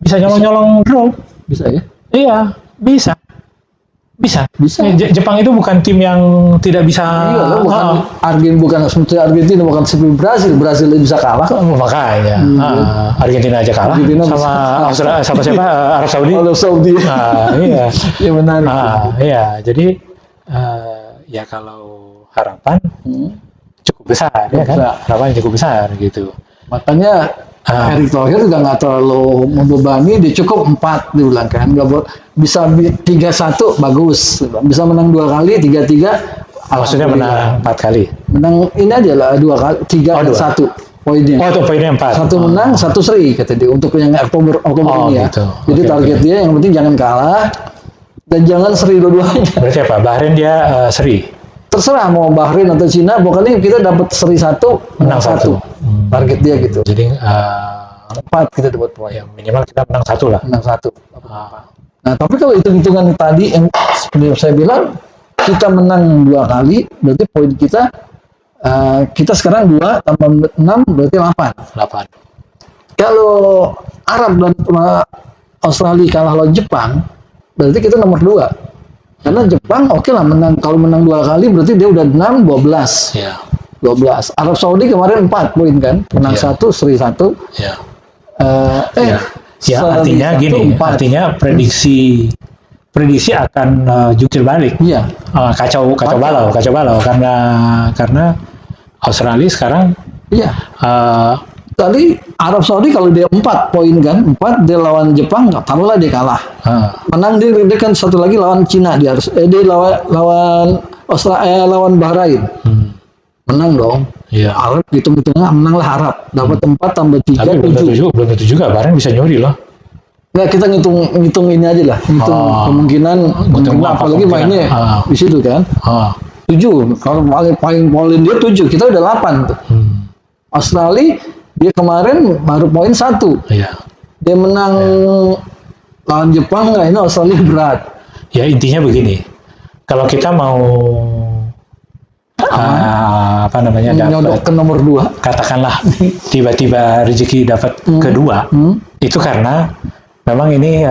bisa nyolong-nyolong draw. Bisa ya? Iya, bisa. Jepang itu bukan tim yang tidak bisa. Iya, bukan seperti Argentina, bukan seperti Brasil bisa kalah. Makanya Argentina aja kalah sama Arab Saudi. Iya. Ya benar. Iya, jadi ya kalau harapan cukup besar ya kan? Harapan cukup besar gitu. Makanya Erick Thohir juga nggak terlalu membebani, dia cukup 4 diulang kan, bisa 3-1 bagus, bisa menang 2 kali, 3-3. Maksudnya menang 4 kali. Menang ini aja lah 2 kali, 3 dan 1 poinnya. Oh, itu poinnya 4. 1 menang, 1 seri kata dia untuk yang Oktober ini ya. Gitu. Jadi target dia yang penting jangan kalah dan jangan seri dua-duanya. Berarti apa? Bahrain dia seri. Terserah mau Bahrain atau Cina, pokoknya kita dapat seri 1, menang 1. Target dia gitu. Jadi 4 kita dapat poin. Ya, minimal kita menang 1 lah. Menang 1. Nah, tapi kalau hitung-hitungan tadi yang seperti saya bilang, kita menang 2 kali, berarti poin kita sekarang 2 tambah 6 berarti 8. Kalau Arab dan Australia kalah lawan Jepang, berarti kita nomor 2. Karena Jepang lah kalau menang 2 kali berarti dia udah 6, 12. Iya. 12. Arab Saudi kemarin 4 poin kan, menang 1, seri 1. Iya. Ya, artinya gini, artinya prediksi akan jungkir balik. Iya. Kacau balau karena Australia sekarang tadi Arab Saudi kalau dia 4 poin kan, 4 dia lawan Jepang, taruhlah dia kalah. Menang dia kan satu lagi lawan Cina, dia lawan Australia, lawan Bahrain. Menang dong. Iya. Arab hitung-hitungnya menanglah Arab, dapat 4 tambah 3 Tapi 7. belum tentu juga Bahrain bisa nyuri loh. Nggak, kita ngitung ini aja lah, hitung kemungkinan apalagi mainnya di situ kan. 7, kalau paling poin dia 7, kita udah 8 tuh. Australia dia kemarin baru poin 1. Iya. Dia menang lawan Jepang, ini Australia berat. Ya intinya begini, kalau kita mau nyodok ke nomor 2, katakanlah tiba-tiba rezeki dapat kedua, itu karena memang ini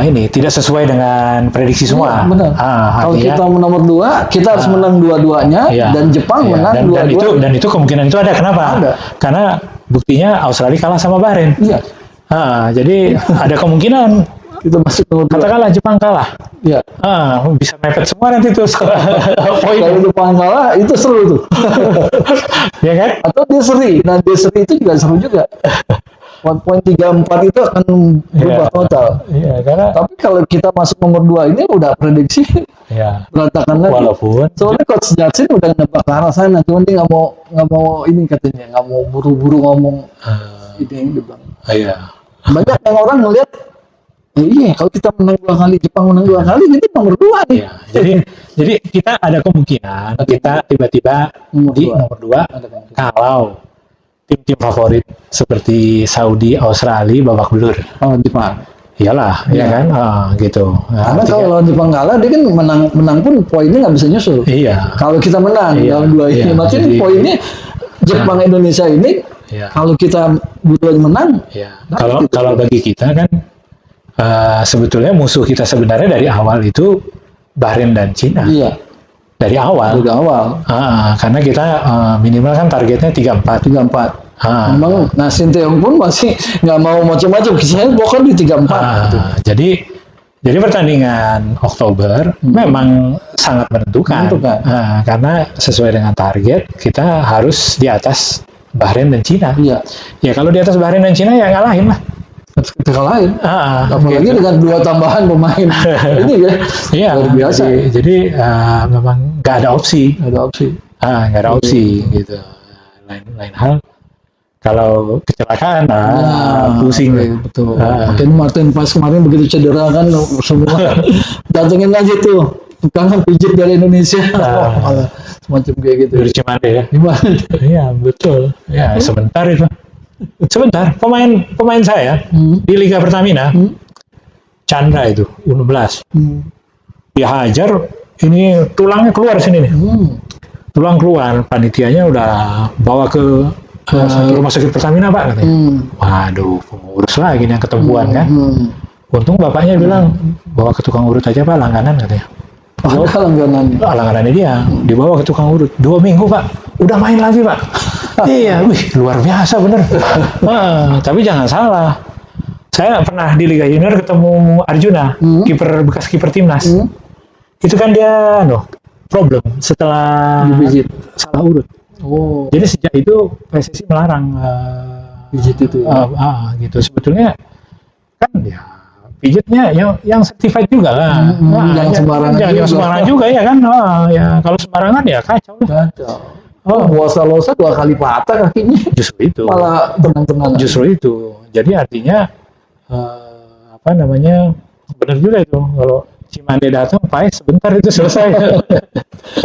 ini tidak sesuai dengan prediksi semua. Benar. Kalau kita nomor 2, kita harus menang dua-duanya, dan Jepang menang dua-duanya. Dan itu kemungkinan itu ada. Kenapa? Ada. Karena buktinya Australia kalah sama Bahrain. Iya. Jadi ada kemungkinan kita masuk nomor 2. Katakanlah Jepang kalah. Iya. Bisa mepet semua nanti tuh. Poin. Kalau Jepang kalah itu seru tuh. Ya kan? Atau dia seri. Nah, dia seri itu juga seru juga. Poin 3-4 itu akan berubah total. Iya, karena tapi kalau kita masuk nomor 2 ini udah prediksi berantakan lagi. Walaupun soalnya Coach Justin udah nebak ke arah sana, cuman dia nggak mau ini katanya, nggak mau buru-buru ngomong ini yang dibilang. Iya. Banyak yang orang ngelihat, iya kalau kita menang 2 kali, Jepang menang 2 kali, jadi nomor 2 nih. Iya. Jadi kita ada kemungkinan kita tiba-tiba di nomor 2 kalau tim-tim favorit seperti Saudi, Australia babak belur. Jepang. Iyalah, ya kan? Gitu. Karena kalau lawan Jepang kalah, dia kan menang pun poinnya nggak bisa nyusul. Iya. Kalau kita menang dalam 2 ini, maksudnya poinnya Jepang Indonesia ini, kalau kita butuh menang. Kalau bagi kita kan sebetulnya musuh kita sebenarnya dari awal itu Bahrain dan Cina. Iya. Dari awal. Karena kita minimal kan targetnya 3-4. Memang Sinteyong pun masih nggak mau macam-macam, kisahnya pokoknya di 3-4. Gitu. Jadi pertandingan Oktober memang sangat menentukan. Karena sesuai dengan target kita harus di atas Bahrain dan Cina. Iya. Ya kalau di atas Bahrain dan Cina ya ngalahin lah. Kita kalahin. Apalagi gitu. Dengan 2 tambahan pemain. Ini ya. Iya. Luar biasa. Jadi memang nggak ada opsi. Nggak ada opsi. Nggak ada opsi gitu. Lain hal. Kalau kecelakaan, pusing. oke, betul. Ah. Makanya Martin pas kemarin begitu cedera kan semua datengin aja tuh kangen pijit dari Indonesia. Malah semacam kayak gitu. Dari Cimande ya. Gimana? Iya betul. Ya sebentar itu. Sebentar. Pemain saya di Liga Pertamina, Chandra itu U16. Dia hajar, ini tulangnya keluar sini nih. Tulang keluar, panitianya udah bawa ke rumah sakit Pertamina Pak katanya. Waduh, pengurus lagi nih yang ketemuan kan. Untung bapaknya bilang bawa ke tukang urut aja Pak, langganan katanya. Oh, langganan. Langganannya dia dibawa ke tukang urut 2 minggu Pak, udah main lagi Pak. Iya, wih luar biasa bener. Tapi jangan salah, saya pernah di Liga Junior ketemu Arjuna, bekas kiper timnas. Itu kan dia problem setelah Dipijit. salah urut. Oh, Jadi sejak itu PSSI melarang pijit itu. gitu. Sebetulnya kan ya pijitnya yang certified juga lah. Jangan sembarangan Jangan juga. sembarangan juga ya kan. Ya kalau sembarangan ya kacau lah. Kacau. Losa 2 kali patah kakinya. Justru itu. Malah tenang-tenang. Justru itu. Jadi artinya apa namanya? Benar juga itu kalau Cimande datang, Pais sebentar itu selesai.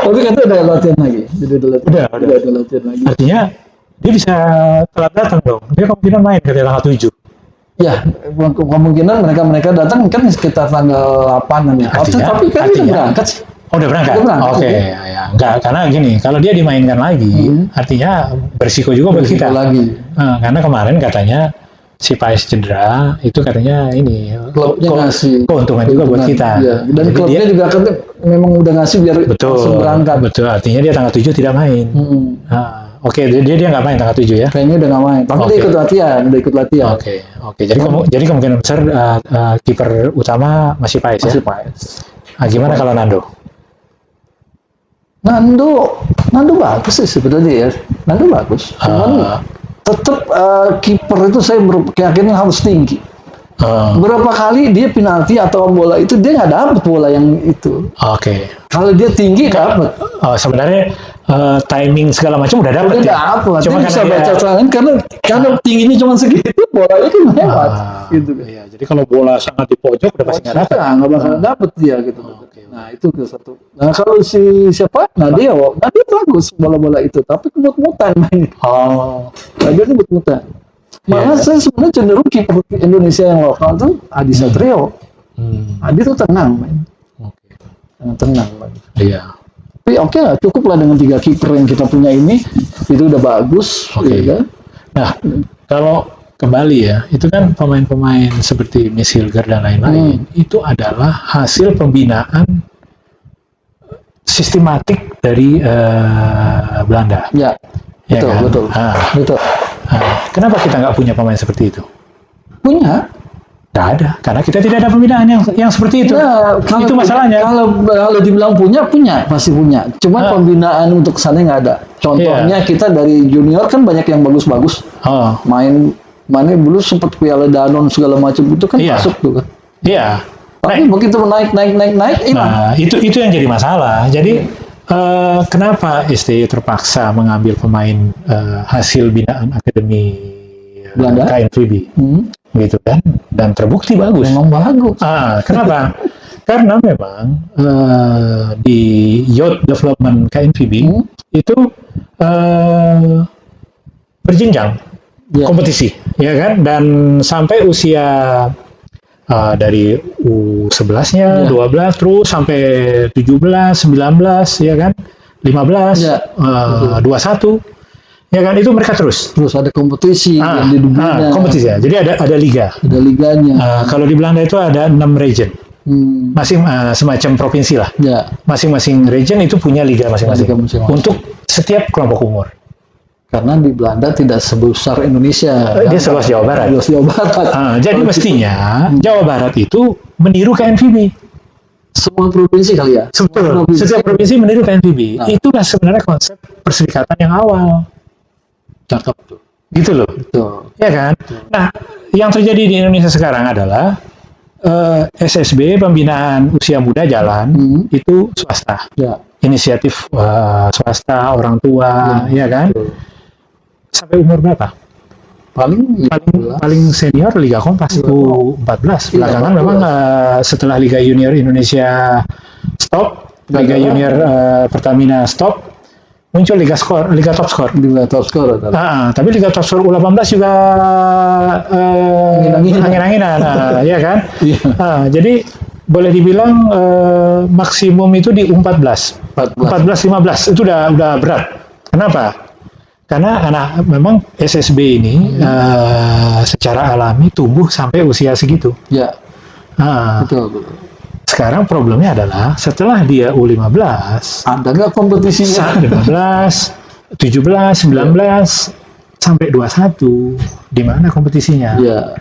Tapi kan udah latihan lagi. Udah ada latihan lagi. Artinya dia bisa telat datang dong. Dia kemungkinan main ke tanggal 7. Ya, kemungkinan mereka datang kan sekitar tanggal 8-an ya. Tapi kan dia berangkat sih. Oh, udah berangkat? Udah berangkat, Oke, ya. Enggak, karena gini, kalau dia dimainkan lagi, artinya berisiko juga buat kita. Lagi. Karena kemarin katanya si Pais cedera, itu katanya ini Klubnya ngasih keuntungan juga buat kita. Ya. Dan Jadi klubnya juga kan memang udah ngasih biar langsung berangkat. Betul, artinya dia tanggal 7 tidak main. Oke, dia nggak main tanggal 7 ya? Kayaknya udah nggak main. Tapi dia ikut latihan. Oke. Jadi kemungkinan besar kiper utama masih Pais ya? Masih Pais. Gimana kalau Nando? Nando bagus sih sebenarnya ya. Nando bagus. Cuman tetap kiper itu saya berkeyakinan harus tinggi. Berapa kali dia penalti atau bola itu dia nggak dapet bola yang itu. Oke. Kalau dia tinggi dapet. Sebenarnya timing segala macam udah dapet ya. Cuma bisa baca serangan karena tingginya cuma segitu, bolanya kan hebat. Gitu kan. Iya, jadi kalau bola sangat di pojok udah pasti nggak dapet. Nggak bakal dapet dia gitu. Nah itu ke satu. Nah kalau si siapa? Nadia bagus bola-bola itu, tapi kemut-mutan main. Nadia ini kemut-mutan. Malah saya sebenarnya cenderung kiper Indonesia yang lokal tuh Adi Satrio. Adi tuh tenang main. Tenang main. Iya. Tapi oke lah, cukup lah dengan 3 kiper yang kita punya ini, itu udah bagus. Ya kan? Nah, kalau kembali ya, itu kan pemain-pemain seperti Miss Hilger dan lain-lain, itu adalah hasil pembinaan sistematik dari Belanda. Ya, betul, kan? betul. Kenapa kita nggak punya pemain seperti itu? Punya. Nggak ada, karena kita tidak ada pembinaan yang seperti itu. Nah, itu masalahnya. Kalau dibilang punya, pasti punya. Cuma pembinaan untuk sana nggak ada. Contohnya kita dari junior kan banyak yang bagus-bagus. Main dulu sempat Piala Danon segala macam itu kan masuk tuh kan. Iya. Tapi begitu naik, Nah, itu yang jadi masalah. Jadi kenapa STY terpaksa mengambil pemain hasil binaan akademi Belanda? KNVB? Gitu kan, dan terbukti bagus. Memang bagus. Kenapa? Karena memang di youth development KNVB itu berjenjang kompetisi, ya kan, dan sampai usia dari U11-nya, 12 terus sampai 17, 19, ya kan, 15, 21. Ya kan, itu mereka terus ada kompetisi yang didukungnya. Kompetisi ya. Jadi ada liga. Ada liganya. Kalau di Belanda itu ada 6 region. Masing semacam provinsi lah. Ya. Masing-masing region itu punya liga masing-masing. Untuk setiap kelompok umur. Karena di Belanda tidak sebesar Indonesia. Dia seluas Jawa Barat. Jadi mestinya Jawa Barat itu meniru KNVB. Semua provinsi kali ya. Setiap provinsi meniru KNVB. Itulah sebenarnya konsep perserikatan yang awal. Cakep tuh. Gitu loh. Betul. Ya kan? Nah, yang terjadi di Indonesia sekarang adalah SSB pembinaan usia muda jalan itu swasta. Ya. Inisiatif swasta, orang tua, ya kan? Betul. Sampai umur berapa? paling senior Liga Kompas U14. Belakangan memang setelah Liga Junior Indonesia stop, Liga Junior Pertamina stop, muncul Liga Top Skor. Liga Top Skor. Tapi Liga Top Skor U18 juga angin-anginan, ya kan? Jadi boleh dibilang maksimum itu di U14, 14-15 itu udah berat. Kenapa? Karena memang SSB ini secara alami tumbuh sampai usia segitu. Ya. Betul. Sekarang problemnya adalah setelah dia U15, ada nggak kompetisinya? 15, 17, 19 sampai 21, di mana kompetisinya? Ya.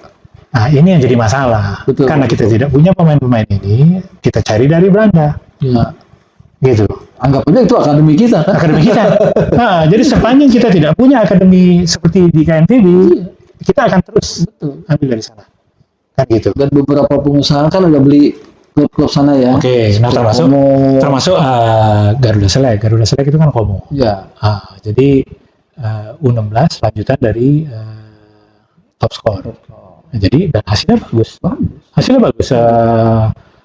Nah, ini yang jadi masalah. Betul, Karena kita tidak punya pemain-pemain ini, kita cari dari Belanda. Ya. Gitu. Anggap aja itu akademi kita kan? Akademi kita. Nah, jadi sepanjang kita tidak punya akademi seperti di KNTB, kita akan terus ambil dari sana. Kan gitu. Dan beberapa pengusaha kan udah beli klub-klub sana ya. Oke, nah termasuk Garuda Select. Garuda Select itu kan Komo. Ya. Jadi U16 lanjutan dari Top Skor. Nah, jadi dan hasilnya bagus. Hasilnya bagus.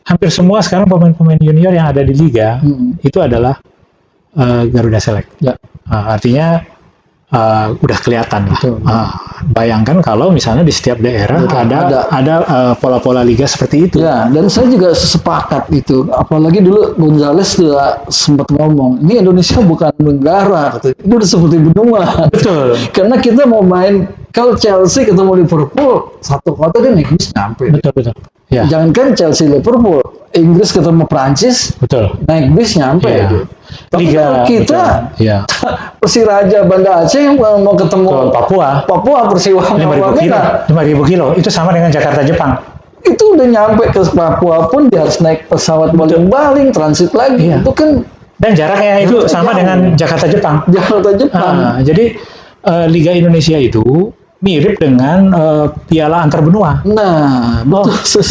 Hampir semua sekarang pemain-pemain junior yang ada di liga itu adalah Garuda Select. Ya. Artinya udah kelihatan lah. Bayangkan kalau misalnya di setiap daerah ada pola-pola liga seperti itu. Ya, dan saya juga sepakat itu. Apalagi dulu Gonzales juga sempat ngomong, ini Indonesia bukan negara, itu udah seperti benua. Betul. Karena kita mau main, kalau Chelsea ketemu Liverpool, satu kota kan naik bis nyampe. Betul. Ya. Jangankan Chelsea Liverpool, Inggris ketemu Prancis, betul. Naik bis nyampe. Ya. Tapi Liga kita ya. Persiraja Banda Aceh yang mau ketemu Papua Persiwa 5.000 kilo itu sama dengan Jakarta Jepang. Itu udah nyampe ke Papua pun dia harus naik pesawat baling-baling transit lagi. Itu kan dan jaraknya itu sama dengan Jakarta Jepang. Jadi Liga Indonesia itu mirip dengan piala antar benua. Nah, betul.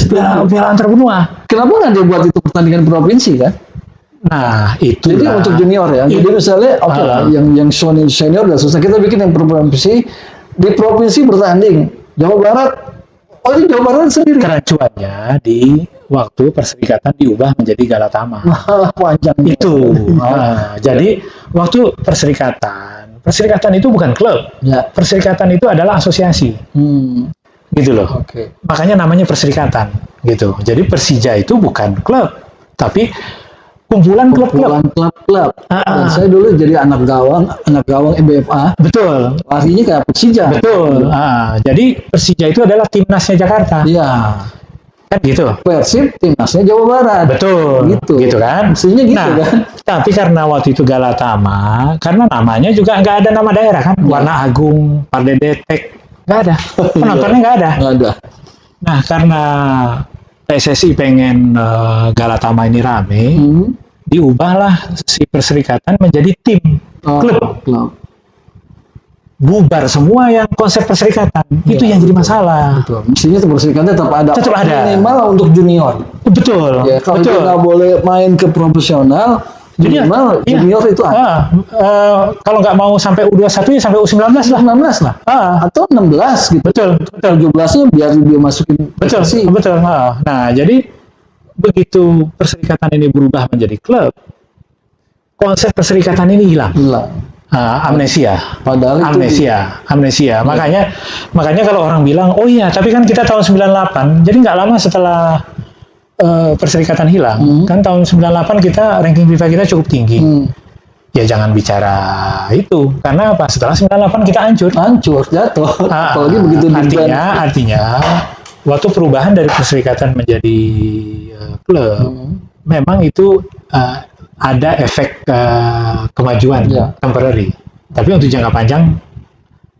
Piala antar benua. Kenapa nggak dia buat itu pertandingan provinsi kan? Nah, itu. Jadi untuk junior ya. Jadi misalnya, lah, yang senior udah susah. Kita bikin yang provinsi, di provinsi bertanding. Jawa Barat, ini Jawa Barat sendiri. Kerancuannya di waktu perserikatan diubah menjadi Galatama. Panjang itu. Jadi waktu perserikatan itu bukan klub. Ya. Perserikatan itu adalah asosiasi. Gitu loh. Okay. Makanya namanya perserikatan. Gitu. Jadi Persija itu bukan klub, tapi kumpulan klub-klub. Dan saya dulu jadi anak gawang MBFA. Betul. Larinya kayak Persija. Betul. Jadi Persija itu adalah timnasnya Jakarta. Iya. Kan gitu. Persib timnasnya Jawa Barat. Betul. Gitu kan. Mestinya gitu kan. Tapi karena waktu itu Galatama, karena namanya juga nggak ada nama daerah kan. Warna Agung, Pardedetek, nggak ada. Penontonnya nggak ada. Nggak ada. Nah, karena PSSI pengen Galatama ini rame, diubahlah si perserikatan menjadi tim klub. Bubar semua yang konsep perserikatan. Itu yang jadi masalah. Betul. Mestinya perserikatan tetap ada. Minimal untuk junior. Betul. Ya, kalau kita nggak boleh main ke profesional, minimal junior itu ada. Kalau nggak mau sampai U21 ya sampai U19 lah. 19 lah. Atau 16 gitu. Betul. 17-nya biar dia masukin. Betul. Nah, jadi begitu perserikatan ini berubah menjadi klub, konsep perserikatan ini hilang. Amnesia. Padahal amnesia. Makanya kalau orang bilang, oh iya, tapi kan kita tahun 98, jadi nggak lama setelah perserikatan hilang, kan tahun 98 kita ranking FIFA kita cukup tinggi. Ya jangan bicara itu, karena apa? Setelah 98 kita hancur, jatuh. Apalagi begitu artinya waktu perubahan dari perserikatan menjadi klub, memang itu ada efek kemajuan temporary, tapi untuk jangka panjang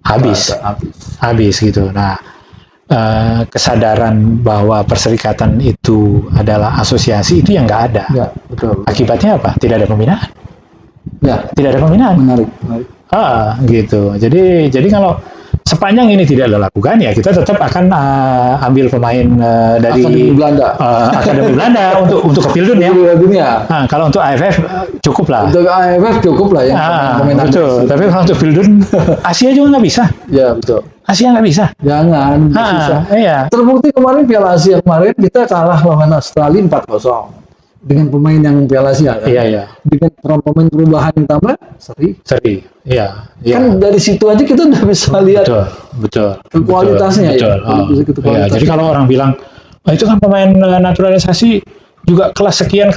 habis gitu. Nah, kesadaran bahwa perserikatan itu adalah asosiasi itu yang nggak ada. Ya, betul. Akibatnya apa? Tidak ada pembinaan. Ya, tidak ada pembinaan. Menarik. Gitu. Jadi kalau sepanjang ini tidak dilakukan ya kita tetap akan ambil pemain dari Akademi Belanda. Akademi Belanda untuk ke Piala Dunia. Piala Dunia. Nah, kalau untuk AFF cukup lah. Untuk AFF cukup lah ya. Pemain Betul. Tapi kalau untuk Piala Dunia, Asia juga nggak bisa. Ya betul. Asia nggak bisa. Jangan. Susah. Iya. Terbukti kemarin Piala Asia kemarin kita kalah lawan Australia 4-0 dengan pemain yang Piala Asia kan. Iya, iya. Dengan pemain perubahan yang tambah seri. Iya. Iya. Kan dari situ aja kita udah bisa lihat Betul. kualitasnya betul. ya. Iya, jadi kalau orang bilang, itu kan pemain naturalisasi juga kelas sekian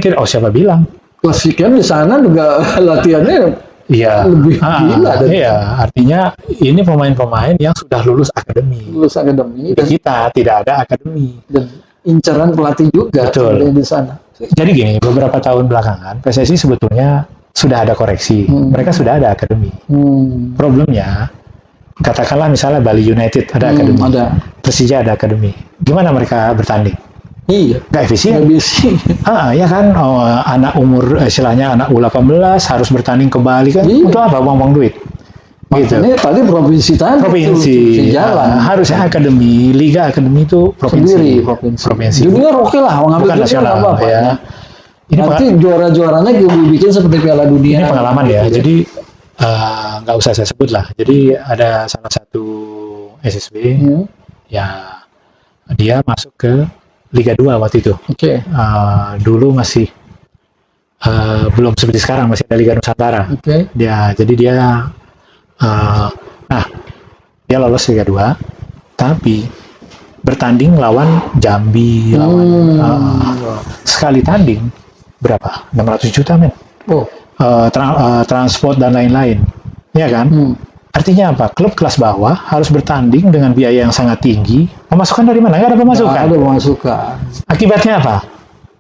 tidak. Oh, siapa bilang? Kelas sekian di sana juga latihannya Iya. lebih gila dari Iya, artinya ini pemain-pemain yang sudah lulus akademi. lulus akademi Di kita tidak ada akademi. dan incaran pelatih juga Betul. di sana. Jadi gini, beberapa tahun belakangan PSSI sebetulnya sudah ada koreksi. Mereka sudah ada akademi. Problemnya, katakanlah misalnya Bali United ada akademi, ada. Persija ada akademi. Gimana mereka bertanding? Iya. Nggak efisien. Ya kan, anak umur istilahnya anak U18 harus bertanding ke Bali kan? Iya. Untuk apa? Buang-buang duit. Gitu. Makanya tadi provinsi jalan. Harusnya akademi, liga akademi itu provinsi. Provinsi. Junior oke lah, ngambil bukan nasional apa-apa. ya. Ini Nanti juara-juaranya bikin seperti Piala Dunia. Ini pengalaman ya. Jadi nggak usah saya sebut lah. Jadi ada salah satu SSB ya dia masuk ke Liga 2 waktu itu. Oke. Dulu masih belum seperti sekarang, masih ada Liga Nusantara. Oke. Jadi dia dia lolos Liga 2, tapi bertanding lawan Jambi, sekali tanding berapa? 600 juta men. Oh. Transport dan lain-lain, ya kan? Artinya apa? Klub kelas bawah harus bertanding dengan biaya yang sangat tinggi. Pemasukan dari mana? Nggak ada pemasukan. Nggak ada pemasukan. Akibatnya apa?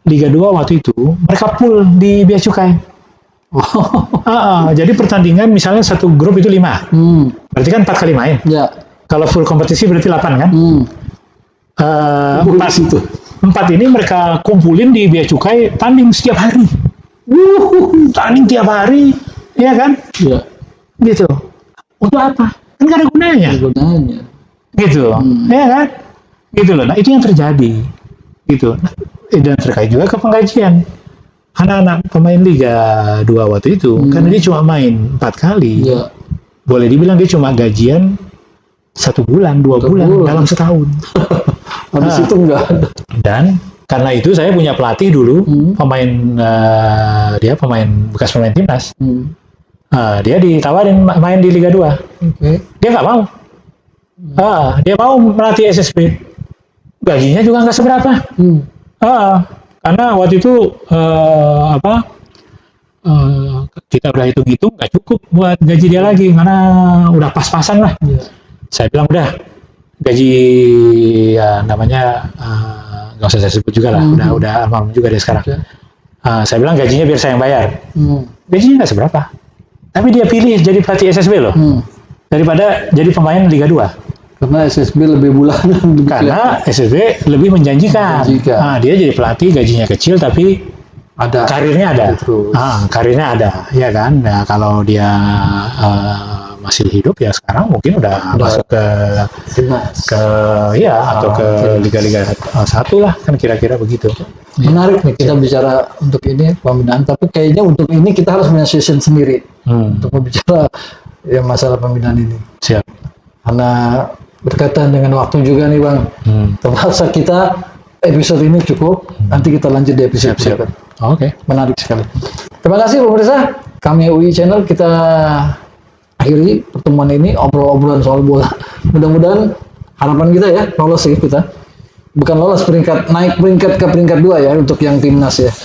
Liga 2 waktu itu mereka pool di bea cukai. Jadi pertandingan misalnya satu grup itu 5. Berarti kan 4 kali main. Ya. Kalau full kompetisi berarti 8 kan? 4 ini mereka kumpulin di bea cukai, tanding setiap hari. Tanding tiap hari, ya kan? Ya. Gitu. Untuk apa? Kan nggak ada gunanya. Gitu. Ya kan? Gitu loh. Nah, itu yang terjadi. Gitu. Dan terkait juga ke penggajian. Anak-anak pemain Liga 2 waktu itu, karena dia cuma main 4 kali, boleh dibilang dia cuma gajian 1 bulan, 2 bulan dalam setahun. Habis itu enggak ada. Dan karena itu saya punya pelatih dulu, dia bekas pemain timnas. Dia ditawarin main di Liga 2. Dia nggak mau. Dia mau melatih SSB. Gajinya juga nggak seberapa. Karena waktu itu kita udah hitung-hitung nggak cukup buat gaji dia lagi karena udah pas-pasan lah. Saya bilang udah gaji ya namanya nggak usah saya sebut juga lah, udah almarhum juga dia sekarang. Saya bilang gajinya biar saya yang bayar. Gajinya nggak seberapa, tapi dia pilih jadi pelatih SSB loh daripada jadi pemain Liga 2. Karena SSB lebih bulanan. Karena SSB lebih menjanjikan. Dia jadi pelatih, gajinya kecil tapi ada karirnya ada. Karirnya ada, ya kan? Nah, kalau dia masih hidup ya sekarang mungkin udah masuk ke atau ke liga-liga 1 lah, kan kira-kira begitu. Menarik nih kita bicara untuk ini pembinaan, tapi kayaknya untuk ini kita harus punya session sendiri untuk berbicara ya masalah pembinaan ini. Siap. Karena berkaitan dengan waktu juga nih Bang. Terpaksa kita episode ini cukup. Nanti kita lanjut di episode berikutnya. Oke. Menarik sekali. Terima kasih pemirsa. Kami UI Channel kita akhiri pertemuan ini, obrol-obrolan soal bola. Mudah-mudahan harapan kita ya lolos sih kita. Bukan lolos naik peringkat ke peringkat 2 ya untuk yang timnas ya.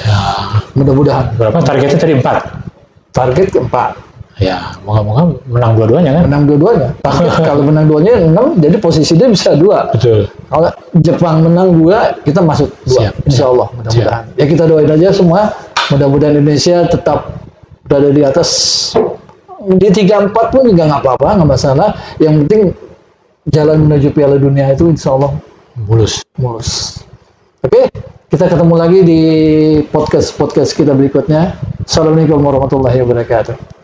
Mudah-mudahan. Berapa targetnya tadi 4? Target ke-4. Ya, moga-moga menang dua-duanya kan? Menang dua-duanya. Kalau menang duanya 6, jadi posisi dia bisa 2. Betul. Kalau Jepang menang 2, kita masuk 2. Insya Allah, mudah-mudahan. Ya kita doain aja semua. Mudah-mudahan Indonesia tetap berada di atas. Di 3-4 pun juga nggak apa-apa, nggak masalah. Yang penting jalan menuju Piala Dunia itu Insya Allah mulus. Oke, kita ketemu lagi di podcast kita berikutnya. Assalamualaikum warahmatullahi wabarakatuh.